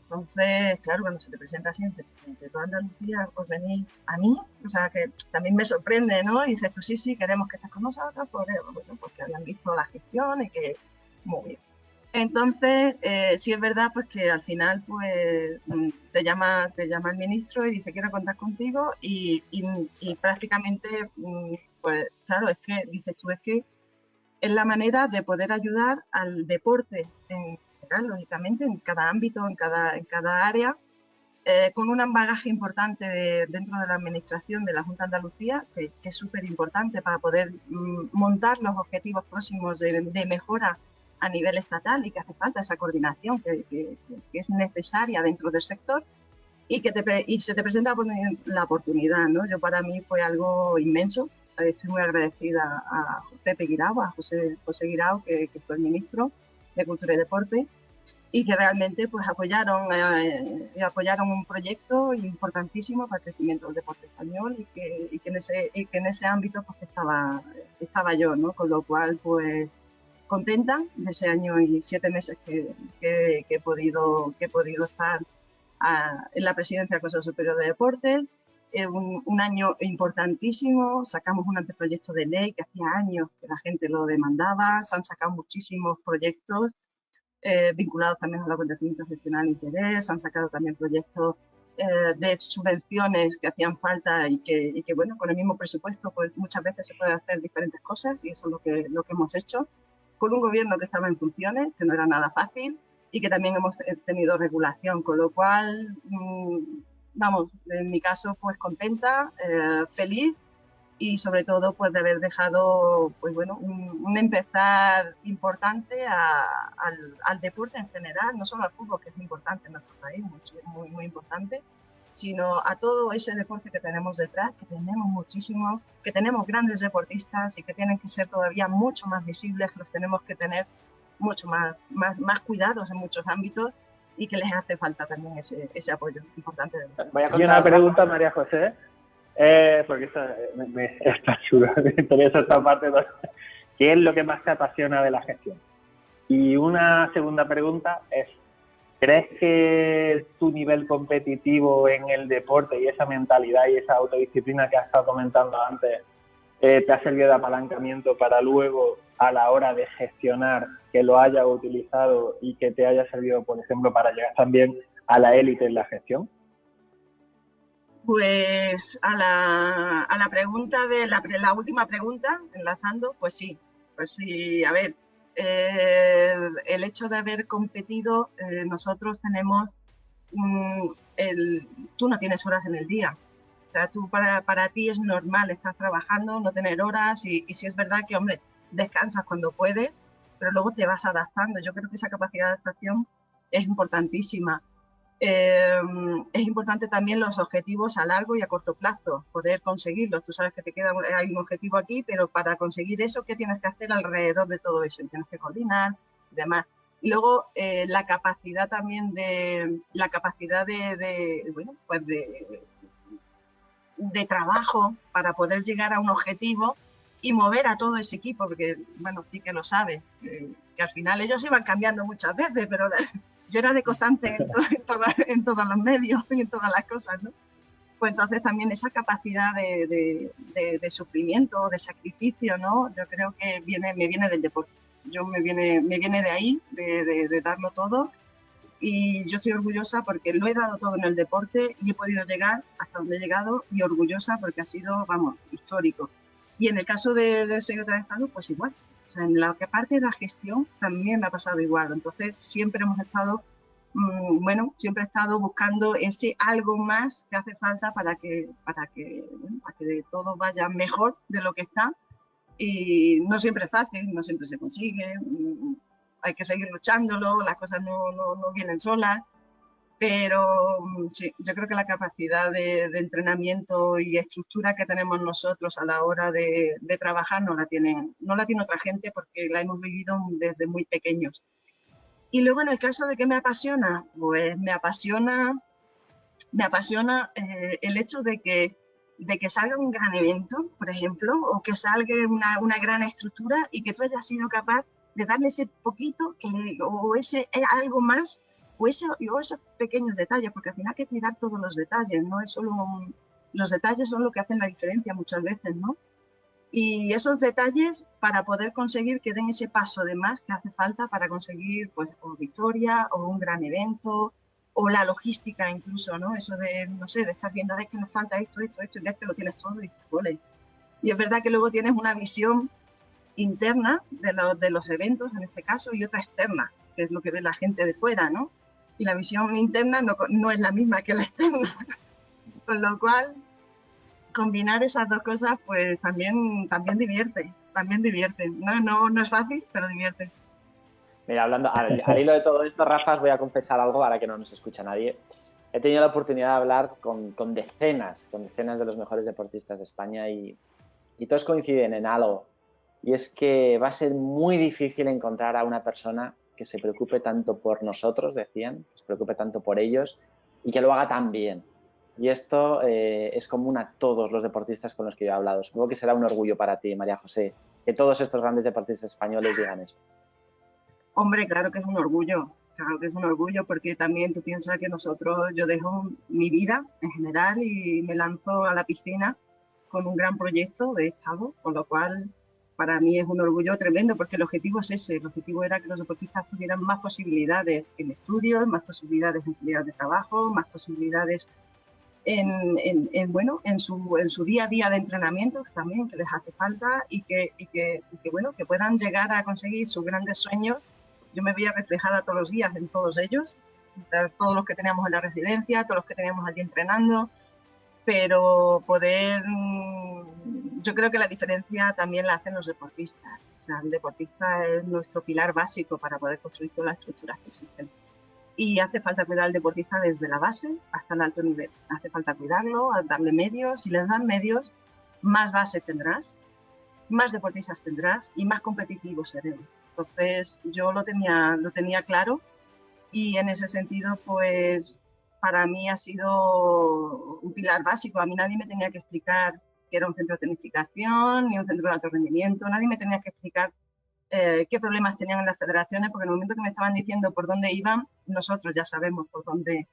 Entonces, claro, cuando se te presenta así de toda Andalucía, pues venís a mí, o sea, que también me sorprende, ¿no? Y dices tú, sí, queremos que estés con nosotros, bueno, porque habían visto la gestión y que muy bien. Entonces, sí es verdad pues que al final pues te llama el ministro y dice quiero contar contigo y prácticamente pues claro, es que dices tú, es que es la manera de poder ayudar al deporte en general, lógicamente, en cada ámbito, en cada área, con un bagaje importante dentro de la administración de la Junta de Andalucía, que es súper importante para poder montar los objetivos próximos de mejora a nivel estatal y que hace falta esa coordinación que es necesaria dentro del sector y se te presenta la oportunidad, ¿no? Yo para mí fue algo inmenso. Estoy muy agradecida a Pepe Guirao, a José Guirao, que fue el ministro de Cultura y Deporte, y que realmente pues apoyaron un proyecto importantísimo para el crecimiento del deporte español y que en ese ámbito pues estaba yo, ¿no? Con lo cual pues contenta de ese año y 7 meses que he podido estar en la presidencia del Consejo Superior de Deportes. Un año importantísimo, sacamos un anteproyecto de ley que hacía años que la gente lo demandaba, se han sacado muchísimos proyectos vinculados también a la protección internacional de interés, se han sacado también proyectos de subvenciones que hacían falta y que bueno, con el mismo presupuesto pues muchas veces se pueden hacer diferentes cosas y eso es lo que hemos hecho con un gobierno que estaba en funciones, que no era nada fácil y que también hemos tenido regulación, con lo cual, vamos, en mi caso, pues contenta, feliz y sobre todo, pues de haber dejado, pues bueno, un empezar importante al deporte en general, no solo al fútbol, que es importante en nuestro país, muy, muy importante, sino a todo ese deporte que tenemos detrás, que tenemos muchísimo, que tenemos grandes deportistas y que tienen que ser todavía mucho más visibles, que los tenemos que tener mucho más cuidados en muchos ámbitos y que les hace falta también ese apoyo importante. Y una pregunta, María José, porque está chulo, me interesa esta parte. ¿Qué es lo que más te apasiona de la gestión? Y una segunda pregunta es, ¿crees que tu nivel competitivo en el deporte y esa mentalidad y esa autodisciplina que has estado comentando antes te ha servido de apalancamiento para luego, a la hora de gestionar, que lo hayas utilizado y que te haya servido, por ejemplo, para llegar también a la élite en la gestión? Pues a la pregunta de la última pregunta, enlazando, pues sí, a ver, el hecho de haber competido, nosotros tenemos, tú no tienes horas en el día. O sea, tú para ti es normal estar trabajando, no tener horas y sí es verdad que, hombre, descansas cuando puedes, pero luego te vas adaptando. Yo creo que esa capacidad de adaptación es importantísima. Es importante también los objetivos a largo y a corto plazo, poder conseguirlos. Tú sabes que hay un objetivo aquí, pero para conseguir eso, ¿qué tienes que hacer alrededor de todo eso? Tienes que coordinar y demás. Y luego la capacidad también de trabajo para poder llegar a un objetivo y mover a todo ese equipo, porque, bueno, sí que lo sabes, que al final ellos iban cambiando muchas veces, pero yo era de constante en todos los medios y en todas las cosas, ¿no? Pues entonces también esa capacidad de sufrimiento, de sacrificio, ¿no? Yo creo que me viene del deporte. Me viene de ahí, de darlo todo. Y yo estoy orgullosa porque lo he dado todo en el deporte y he podido llegar hasta donde he llegado, y orgullosa porque ha sido, vamos, histórico. Y en el caso del secretario de Estado, pues igual. O sea, en la parte de la gestión también me ha pasado igual. Entonces siempre hemos estado, siempre he estado buscando ese algo más que hace falta para que todo vaya mejor de lo que está. Y no siempre es fácil, no siempre se consigue. Hay que seguir luchándolo, las cosas no vienen solas, pero sí, yo creo que la capacidad de entrenamiento y estructura que tenemos nosotros a la hora de trabajar no la tiene otra gente, porque la hemos vivido desde muy pequeños. Y luego, en el caso de que me apasiona, pues me apasiona el hecho de que salga un gran evento, por ejemplo, o que salga una gran estructura y que tú hayas sido capaz de darle ese poquito o ese algo más, o esos pequeños detalles, porque al final hay que cuidar todos los detalles, no es solo los detalles son lo que hacen la diferencia muchas veces, ¿no? Y esos detalles para poder conseguir que den ese paso de más que hace falta para conseguir, pues, o victoria o un gran evento, o la logística incluso, ¿no? Eso de, no sé, de estar viendo, a ver, que nos falta esto, y ves que lo tienes todo y dices, ¡ole! Y es verdad que luego tienes una visión interna de los eventos, en este caso, y otra externa, que es lo que ve la gente de fuera, ¿no? Y la visión interna no es la misma que la externa. Con lo cual, combinar esas dos cosas, pues también divierte. No es fácil, pero divierte. Mira, hablando al hilo de todo esto, Rafa, os voy a confesar algo ahora que no nos escucha nadie. He tenido la oportunidad de hablar con decenas de los mejores deportistas de España y todos coinciden en algo. Y es que va a ser muy difícil encontrar a una persona que se preocupe tanto por nosotros, decían, que se preocupe tanto por ellos y que lo haga tan bien. Y esto es común a todos los deportistas con los que yo he hablado. Supongo que será un orgullo para ti, María José, que todos estos grandes deportistas españoles digan eso. Hombre, claro que es un orgullo, porque también tú piensas que yo dejo mi vida en general y me lanzo a la piscina con un gran proyecto de Estado, con lo cual para mí es un orgullo tremendo, porque el objetivo es ese. El objetivo era que los deportistas tuvieran más posibilidades en estudios, más posibilidades en salidas de trabajo, más posibilidades en su día a día de entrenamiento también, que les hace falta, y que puedan llegar a conseguir sus grandes sueños. Yo me veía reflejada todos los días en todos ellos, todos los que teníamos en la residencia, todos los que teníamos allí entrenando, pero yo creo que la diferencia también la hacen los deportistas. O sea, el deportista es nuestro pilar básico para poder construir todas las estructuras que existen. y hace falta cuidar al deportista desde la base hasta el alto nivel. Hace falta cuidarlo, darle medios. Si les dan medios, más base tendrás, más deportistas tendrás y más competitivos seremos. Entonces, yo lo tenía claro y en ese sentido, pues, para mí ha sido un pilar básico. A mí nadie me tenía que explicar que era un centro de tecnificación ni un centro de alto rendimiento. Nadie me tenía que explicar qué problemas tenían en las federaciones, porque en el momento que me estaban diciendo por dónde iban, nosotros ya sabemos por dónde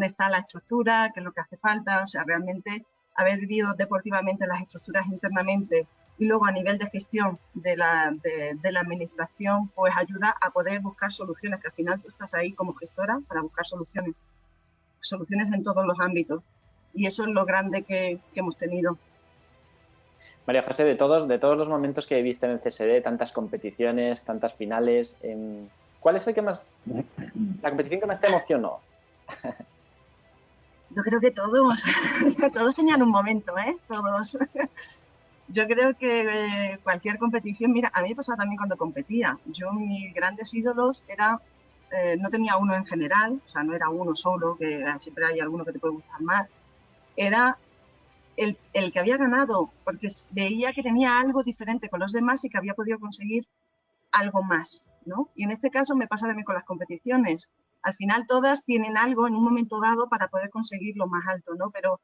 está la estructura, qué es lo que hace falta. O sea, realmente haber vivido deportivamente las estructuras internamente y luego a nivel de gestión de la administración, pues ayuda a poder buscar soluciones, que al final tú estás ahí como gestora para buscar soluciones en todos los ámbitos. Y eso es lo grande que hemos tenido. María José, de todos los momentos que viste en el CSD, tantas competiciones, tantas finales, ¿cuál es la competición que más te emocionó? Yo creo que todos tenían un momento, todos. Yo creo que cualquier competición, mira, a mí me pasaba también cuando competía. Yo, mis grandes ídolos no tenía uno en general, o sea, no era uno solo, que siempre hay alguno que te puede gustar más. Era el que había ganado, porque veía que tenía algo diferente con los demás y que había podido conseguir algo más, ¿no? Y en este caso me pasa también con las competiciones. Al final todas tienen algo en un momento dado para poder conseguir lo más alto, ¿no? Pero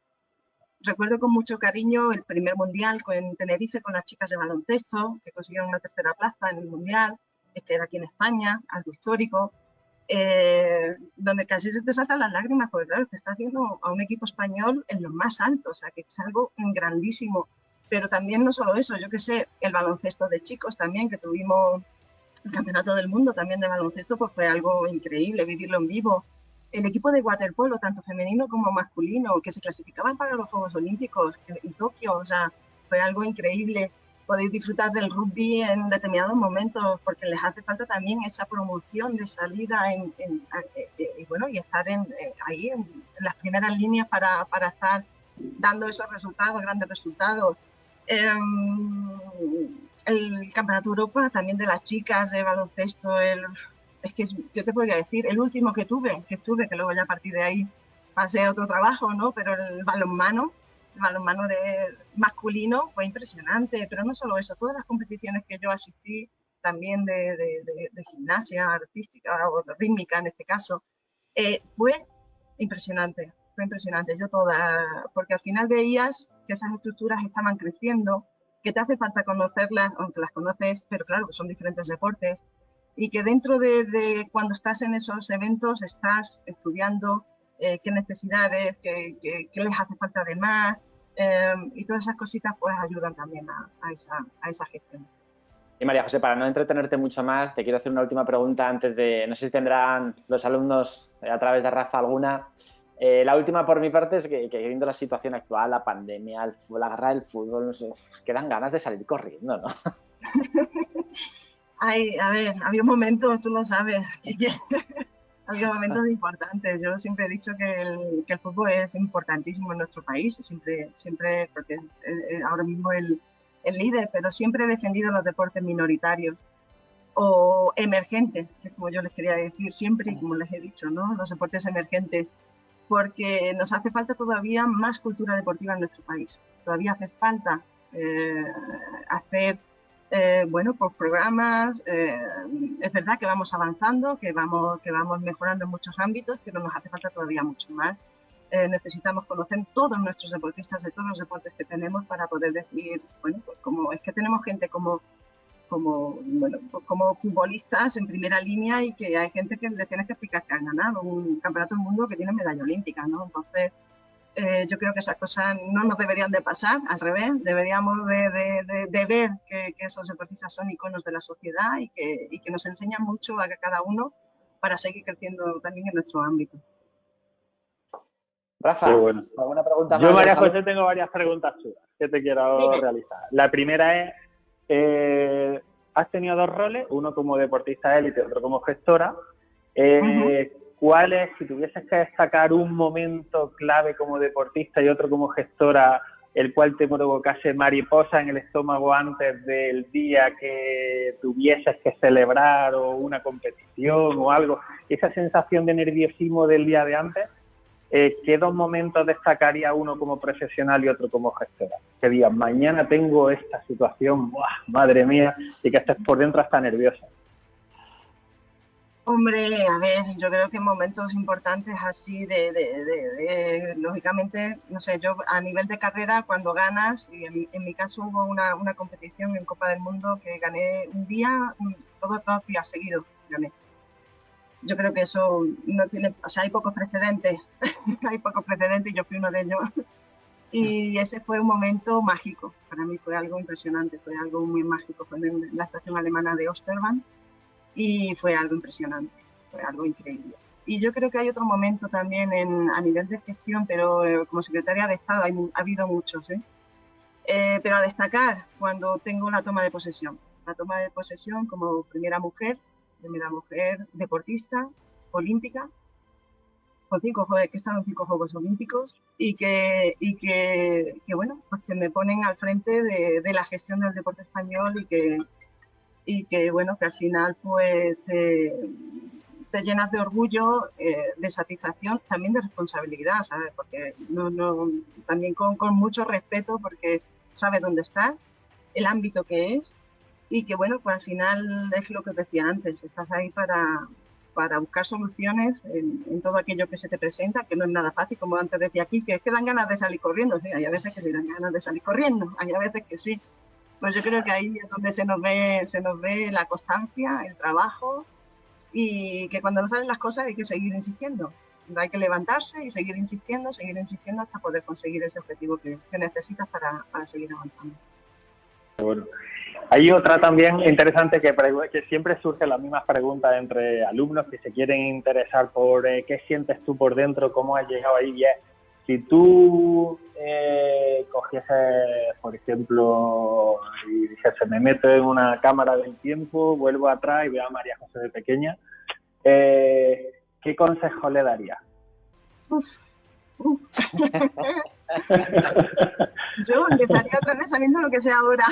recuerdo con mucho cariño el primer mundial en Tenerife con las chicas de baloncesto, que consiguieron una tercera plaza en el mundial, que era aquí en España, algo histórico. Donde casi se te saltan las lágrimas, porque claro, te estás viendo a un equipo español en lo más alto, o sea, que es algo grandísimo. Pero también no solo eso, yo que sé, el baloncesto de chicos también, que tuvimos el campeonato del mundo también de baloncesto, pues fue algo increíble vivirlo en vivo. El equipo de waterpolo, tanto femenino como masculino, que se clasificaban para los Juegos Olímpicos en Tokio, o sea, fue algo increíble. Podéis disfrutar del rugby en determinados momentos, porque les hace falta también esa promoción de salida y bueno, y estar ahí en las primeras líneas para estar dando esos resultados, grandes resultados. El Campeonato Europa también de las chicas de baloncesto, es que yo te podría decir, el último que tuve, que luego ya a partir de ahí pasé a otro trabajo, ¿no? Pero el balonmano de masculino fue impresionante, pero no solo eso, todas las competiciones que yo asistí, también de gimnasia artística o de rítmica en este caso, fue impresionante, yo toda, porque al final veías que esas estructuras estaban creciendo, que te hace falta conocerlas, aunque las conoces, pero claro, que son diferentes deportes, y que dentro de cuando estás en esos eventos estás estudiando qué necesidades, qué les hace falta de más, y todas esas cositas pues ayudan también a esa gestión. Y María José, para no entretenerte mucho más, te quiero hacer una última pregunta antes de, no sé si tendrán los alumnos a través de Rafa alguna. La última por mi parte es que viendo la situación actual, la pandemia, la guerra del fútbol, no sé, quedan ganas de salir corriendo, ¿no? Ay, a ver, había momentos, tú lo sabes, había momentos importantes. Yo siempre he dicho que el fútbol es importantísimo en nuestro país, siempre porque es ahora mismo el líder, pero siempre he defendido los deportes minoritarios o emergentes, que como yo les quería decir siempre y como les he dicho, ¿no? Los deportes emergentes, porque nos hace falta todavía más cultura deportiva en nuestro país. Todavía hace falta hacer bueno, pues programas. Es verdad que vamos avanzando, que vamos mejorando en muchos ámbitos, pero nos hace falta todavía mucho más. Necesitamos conocer todos nuestros deportistas de todos los deportes que tenemos para poder decir, bueno, pues como es que tenemos gente como futbolistas en primera línea y que hay gente que le tienes que explicar que han ganado un campeonato del mundo que tiene medalla olímpica, ¿no? Entonces, yo creo que esas cosas no nos deberían de pasar, al revés, deberíamos de ver que esos deportistas son iconos de la sociedad y que nos enseñan mucho a cada uno para seguir creciendo también en nuestro ámbito. Rafa, bueno. ¿alguna pregunta más? Yo, María José, tengo varias preguntas chulas que te quiero realizar. La primera es, has tenido dos roles, uno como deportista élite, otro como gestora. ¿Cuál es, si tuvieses que destacar un momento clave como deportista y otro como gestora, el cual te provocase mariposa en el estómago antes del día que tuvieses que celebrar o una competición o algo, esa sensación de nerviosismo del día de antes, ¿qué dos momentos destacaría uno como profesional y otro como gestora? Que digas, mañana tengo esta situación, ¡buah, madre mía! Y que estés por dentro hasta nerviosa. Hombre, a ver, yo creo que momentos importantes así lógicamente, no sé, yo a nivel de carrera, cuando ganas, y en mi caso hubo una competición en Copa del Mundo que gané un día, todos 2 días seguidos gané. Yo creo que eso no tiene, o sea, hay pocos precedentes, hay pocos precedentes y yo fui uno de ellos. Y ese fue un momento mágico, para mí fue algo impresionante, fue algo muy mágico, fue en la estación alemana de Osterbahn. Y fue algo impresionante, fue algo increíble. Y yo creo que hay otro momento también a nivel de gestión, pero como secretaria de Estado ha habido muchos, pero a destacar cuando tengo la toma de posesión. La toma de posesión como primera mujer deportista, olímpica, con que he estado en 5 Juegos Olímpicos y que bueno, pues que me ponen al frente de la gestión del deporte español y que bueno, que al final pues te llenas de orgullo, de satisfacción, también de responsabilidad, ¿sabes? Porque también con mucho respeto porque sabes dónde estás, el ámbito que es y que bueno, pues al final es lo que os decía antes, estás ahí para buscar soluciones en todo aquello que se te presenta, que no es nada fácil, como antes decía aquí, que es que dan ganas de salir corriendo, sí, hay a veces que sí dan ganas de salir corriendo, hay a veces que sí. Pues yo creo que ahí es donde se nos ve la constancia, el trabajo y que cuando no salen las cosas hay que seguir insistiendo. Hay que levantarse y seguir insistiendo hasta poder conseguir ese objetivo que necesitas para seguir avanzando. Bueno, hay otra también interesante que siempre surgen las mismas preguntas entre alumnos que se quieren interesar por qué sientes tú por dentro, cómo has llegado ahí. Y es, si tú cogieses, por ejemplo, y dijese, me meto en una cámara del tiempo, vuelvo atrás y veo a María José de pequeña, ¿qué consejo le darías? Yo empezaría otra vez sabiendo lo que sé ahora.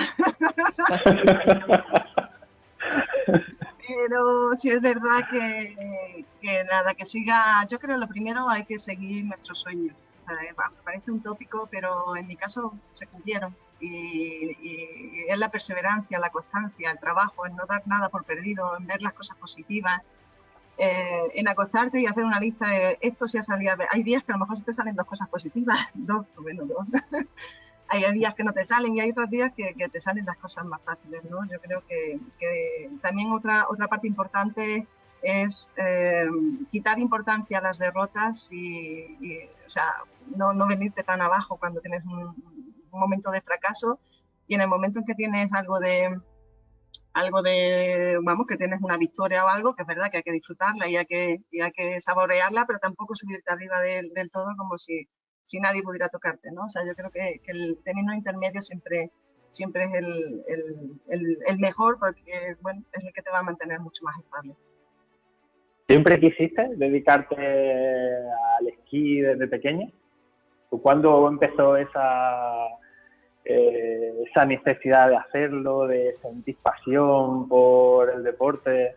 Pero sí es verdad que nada, que siga. Yo creo que lo primero hay que seguir nuestros sueños. O sea, parece un tópico, pero en mi caso se cumplieron. Y es la perseverancia, la constancia, el trabajo, en no dar nada por perdido, en ver las cosas positivas, en acostarte y hacer una lista de esto si ha salido. Hay días que a lo mejor se te salen 2 cosas positivas, 2, o menos 2. Hay días que no te salen y hay otros días que te salen las cosas más fáciles, ¿no? Yo creo que también otra parte importante es quitar importancia a las derrotas y o sea, no venirte tan abajo cuando tienes un momento de fracaso y en el momento en que tienes algo de, vamos, que tienes una victoria o algo, que es verdad que hay que disfrutarla y hay que saborearla, pero tampoco subirte arriba del todo como si nadie pudiera tocarte, ¿no? O sea, yo creo que el término intermedio siempre es el mejor porque, bueno, es el que te va a mantener mucho más estable. ¿Siempre quisiste dedicarte al esquí desde pequeña? ¿Cuándo empezó esa necesidad de hacerlo, de sentir pasión por el deporte?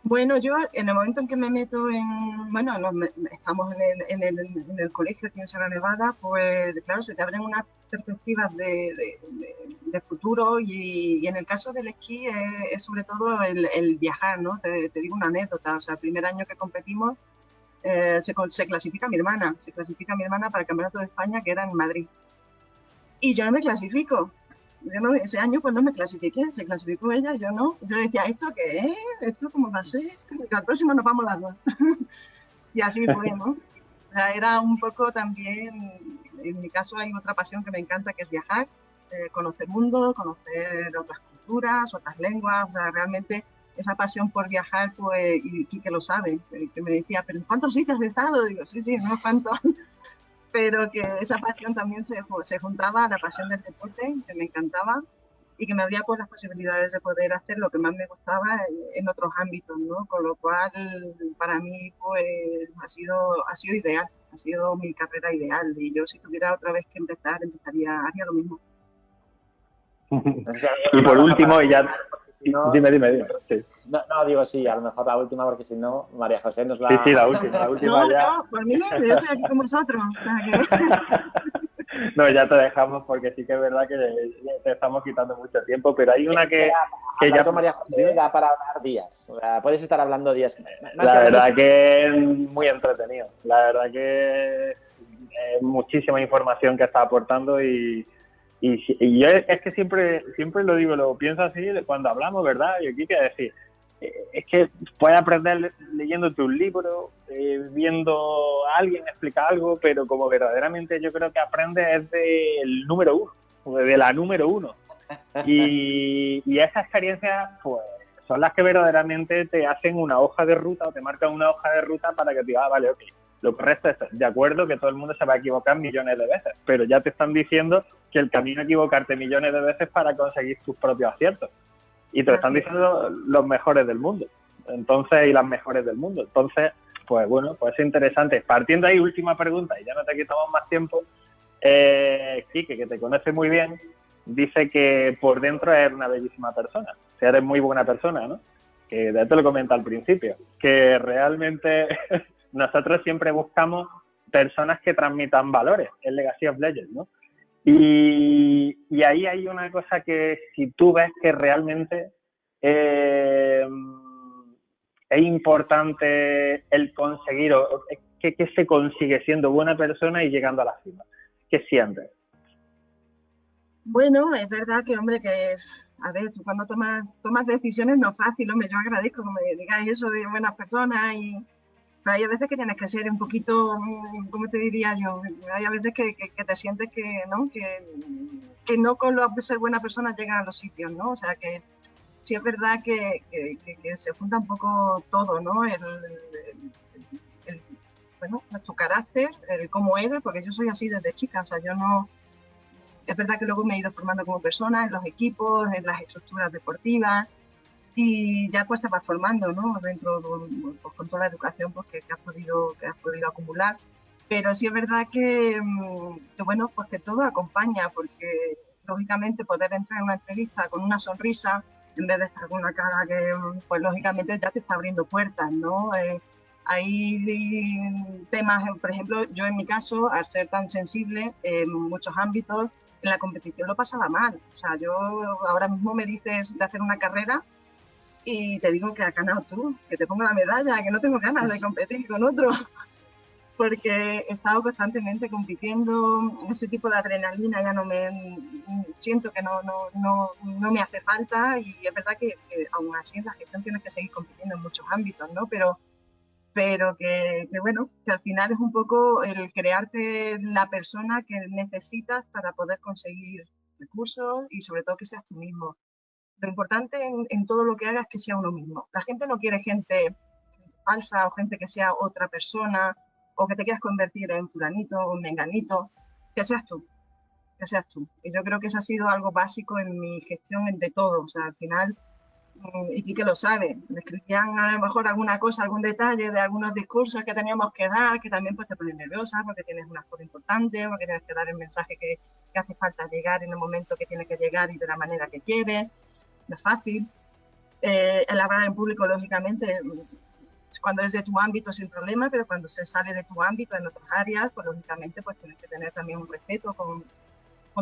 Bueno, yo en el momento en que me meto bueno, estamos en el colegio aquí en Sierra Nevada, pues claro, se te abren unas perspectivas de futuro y en el caso del esquí es sobre todo el viajar, ¿no? Te digo una anécdota, o sea, el primer año que competimos se clasifica mi hermana para el Campeonato de España que era en Madrid. Y yo no me clasifico. Ese año pues no me clasifiqué, se clasificó ella, yo no. Yo decía, ¿esto qué es? ¿Esto cómo va a ser? Que al próximo nos vamos las dos. Y así fue, ¿no? O sea, era un poco también, en mi caso hay otra pasión que me encanta, que es viajar, conocer mundo, conocer otras culturas, otras lenguas, o sea, realmente esa pasión por viajar, pues, y que lo sabe, que me decía, ¿pero en cuántos sitios has estado? Digo, sí, no cuántos. Pero que esa pasión también se juntaba a la pasión del deporte, que me encantaba y que me abría pues las posibilidades de poder hacer lo que más me gustaba en otros ámbitos, ¿no? Con lo cual, para mí, pues, ha sido ideal. Ha sido mi carrera ideal y yo si tuviera otra vez que empezar, haría lo mismo. Y por último, y ya... No, dime. Sí. No, digo sí, a lo mejor la última, porque si no, María José nos va... Sí, la última no, ya... No, por mí, yo estoy aquí con vosotros. O sea que... No, ya te dejamos porque sí que es verdad que te estamos quitando mucho tiempo, pero hay una que ya... ya... con María José da para hablar días. O sea, puedes estar hablando días. La verdad que es muy entretenido. La verdad que es muchísima información que está aportando y yo es que siempre lo digo, lo pienso así cuando hablamos, ¿verdad? Y aquí que decir, es que puedes aprender leyéndote un libro, viendo a alguien explicar algo, pero como verdaderamente yo creo que aprendes es del número uno, de la número uno. Y esas experiencias, pues, son las que verdaderamente te hacen una hoja de ruta o te marcan una hoja de ruta para que te digas, vale, ok, lo correcto es, de acuerdo que todo el mundo se va a equivocar millones de veces, pero ya te están diciendo que el camino es equivocarte millones de veces para conseguir tus propios aciertos. Y te lo están diciendo los mejores del mundo. Entonces, y las mejores del mundo. Entonces, pues bueno, pues es interesante. Partiendo ahí, última pregunta, y ya no te quitamos más tiempo. Quique, que te conoce muy bien, dice que por dentro eres una bellísima persona. O sea, eres muy buena persona, ¿no? Que ya te lo comenté al principio. Que realmente... nosotros siempre buscamos personas que transmitan valores, el Legacy of Legends, ¿no? Y ahí hay una cosa que si tú ves que realmente es importante el conseguir, o que se consigue siendo buena persona y llegando a la cima. ¿Qué sientes? Bueno, es verdad que, hombre, que... A ver, tú cuando tomas decisiones no es fácil, hombre, yo agradezco que me digáis eso de buenas personas y... Pero hay veces que tienes que ser un poquito, ¿cómo te diría yo? Hay veces que te sientes que no con lo de ser buena persona llegan a los sitios, ¿no? O sea, que sí es verdad que se junta un poco todo, ¿no? Bueno, tu carácter, el cómo eres, porque yo soy así desde chica, o sea, yo no... Es verdad que luego me he ido formando como persona en los equipos, en las estructuras deportivas, y ya pues te vas formando, ¿no? Dentro, pues, con toda la educación pues, que has podido acumular. Pero sí es verdad que bueno, pues que todo acompaña, porque lógicamente poder entrar en una entrevista con una sonrisa, en vez de estar con una cara que, pues lógicamente ya te está abriendo puertas, ¿no? Hay temas, por ejemplo, yo en mi caso, al ser tan sensible en muchos ámbitos, en la competición lo pasaba mal. O sea, yo ahora mismo me dices de hacer una carrera y te digo que has ganado tú, que te pongo la medalla, que no tengo ganas de competir con otro, porque he estado constantemente compitiendo, ese tipo de adrenalina ya no me... siento que no me hace falta y es verdad que aún así en la gestión tienes que seguir compitiendo en muchos ámbitos, ¿no? Pero que bueno, que al final es un poco el crearte la persona que necesitas para poder conseguir recursos y sobre todo que seas tú mismo. Lo importante en todo lo que hagas es que sea uno mismo. La gente no quiere gente falsa o gente que sea otra persona o que te quieras convertir en fulanito o en menganito. Que seas tú, que seas tú. Y yo creo que eso ha sido algo básico en mi gestión de todo. O sea, al final, y Quique lo sabe, me escribían a lo mejor alguna cosa, algún detalle de algunos discursos que teníamos que dar, que también pues te pones nerviosa porque tienes una cosa importante, porque tienes que dar el mensaje que hace falta llegar en el momento que tiene que llegar y de la manera que quieres. No es fácil. El hablar en público, lógicamente, cuando es de tu ámbito sin problema, pero cuando se sale de tu ámbito en otras áreas, pues lógicamente pues tienes que tener también un respeto con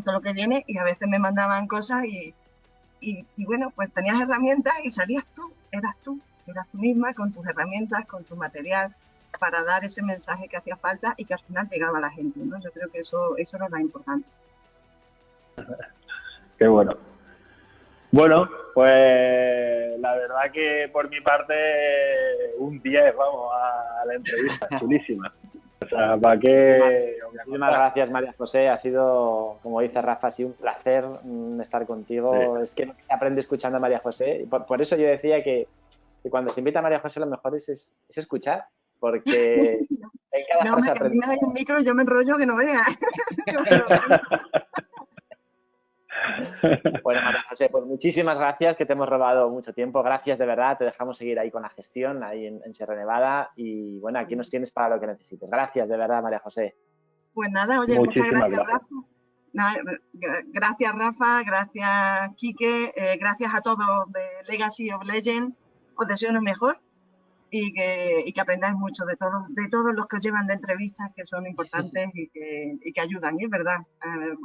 todo lo que viene y a veces me mandaban cosas y bueno, pues tenías herramientas y salías tú, eras tú misma con tus herramientas, con tu material para dar ese mensaje que hacía falta y que al final llegaba a la gente, ¿no? Yo creo que eso era lo importante. Qué bueno. Bueno, pues la verdad que por mi parte un 10, vamos, a la entrevista, chulísima. O sea, ¿para qué? Muchísimas gracias, María José. Ha sido, como dice Rafa, ha sido un placer estar contigo. Sí. Es que se aprende escuchando a María José. Por eso yo decía que cuando se invita a María José lo mejor es escuchar, porque en cada frase a mí me dais un micro y yo me enrollo que no veas. Bueno, María José, José, pues muchísimas gracias, que te hemos robado mucho tiempo. Gracias de verdad, te dejamos seguir ahí con la gestión, ahí en Sierra Nevada. Y bueno, aquí nos tienes para lo que necesites. Gracias de verdad, María José. Pues nada, oye, muchas gracias, Rafa. Nada, gracias, Rafa, gracias, Quique, gracias a todos de Legacy of Legends. Os deseo lo mejor y que aprendáis mucho de todos los que os llevan de entrevistas, que son importantes y que ayudan, ¿es verdad?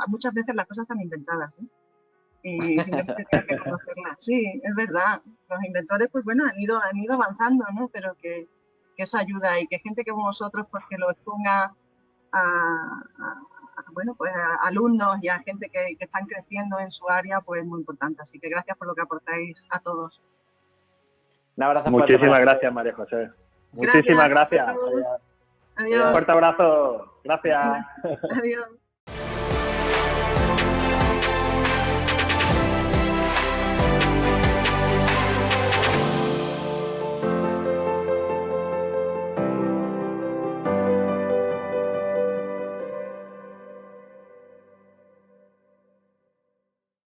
Muchas veces las cosas están inventadas, ¿eh? Y simplemente tienes que conocerlas. Sí, es verdad. Los inventores, pues bueno, han ido avanzando, ¿no? Pero que eso ayuda y que gente como vosotros, pues que lo exponga bueno, pues a alumnos y a gente que están creciendo en su área, pues es muy importante. Así que gracias por lo que aportáis a todos. Un abrazo. Muchísimas gracias, María José. Muchísimas gracias. Adiós. Un fuerte abrazo. Gracias. Adiós.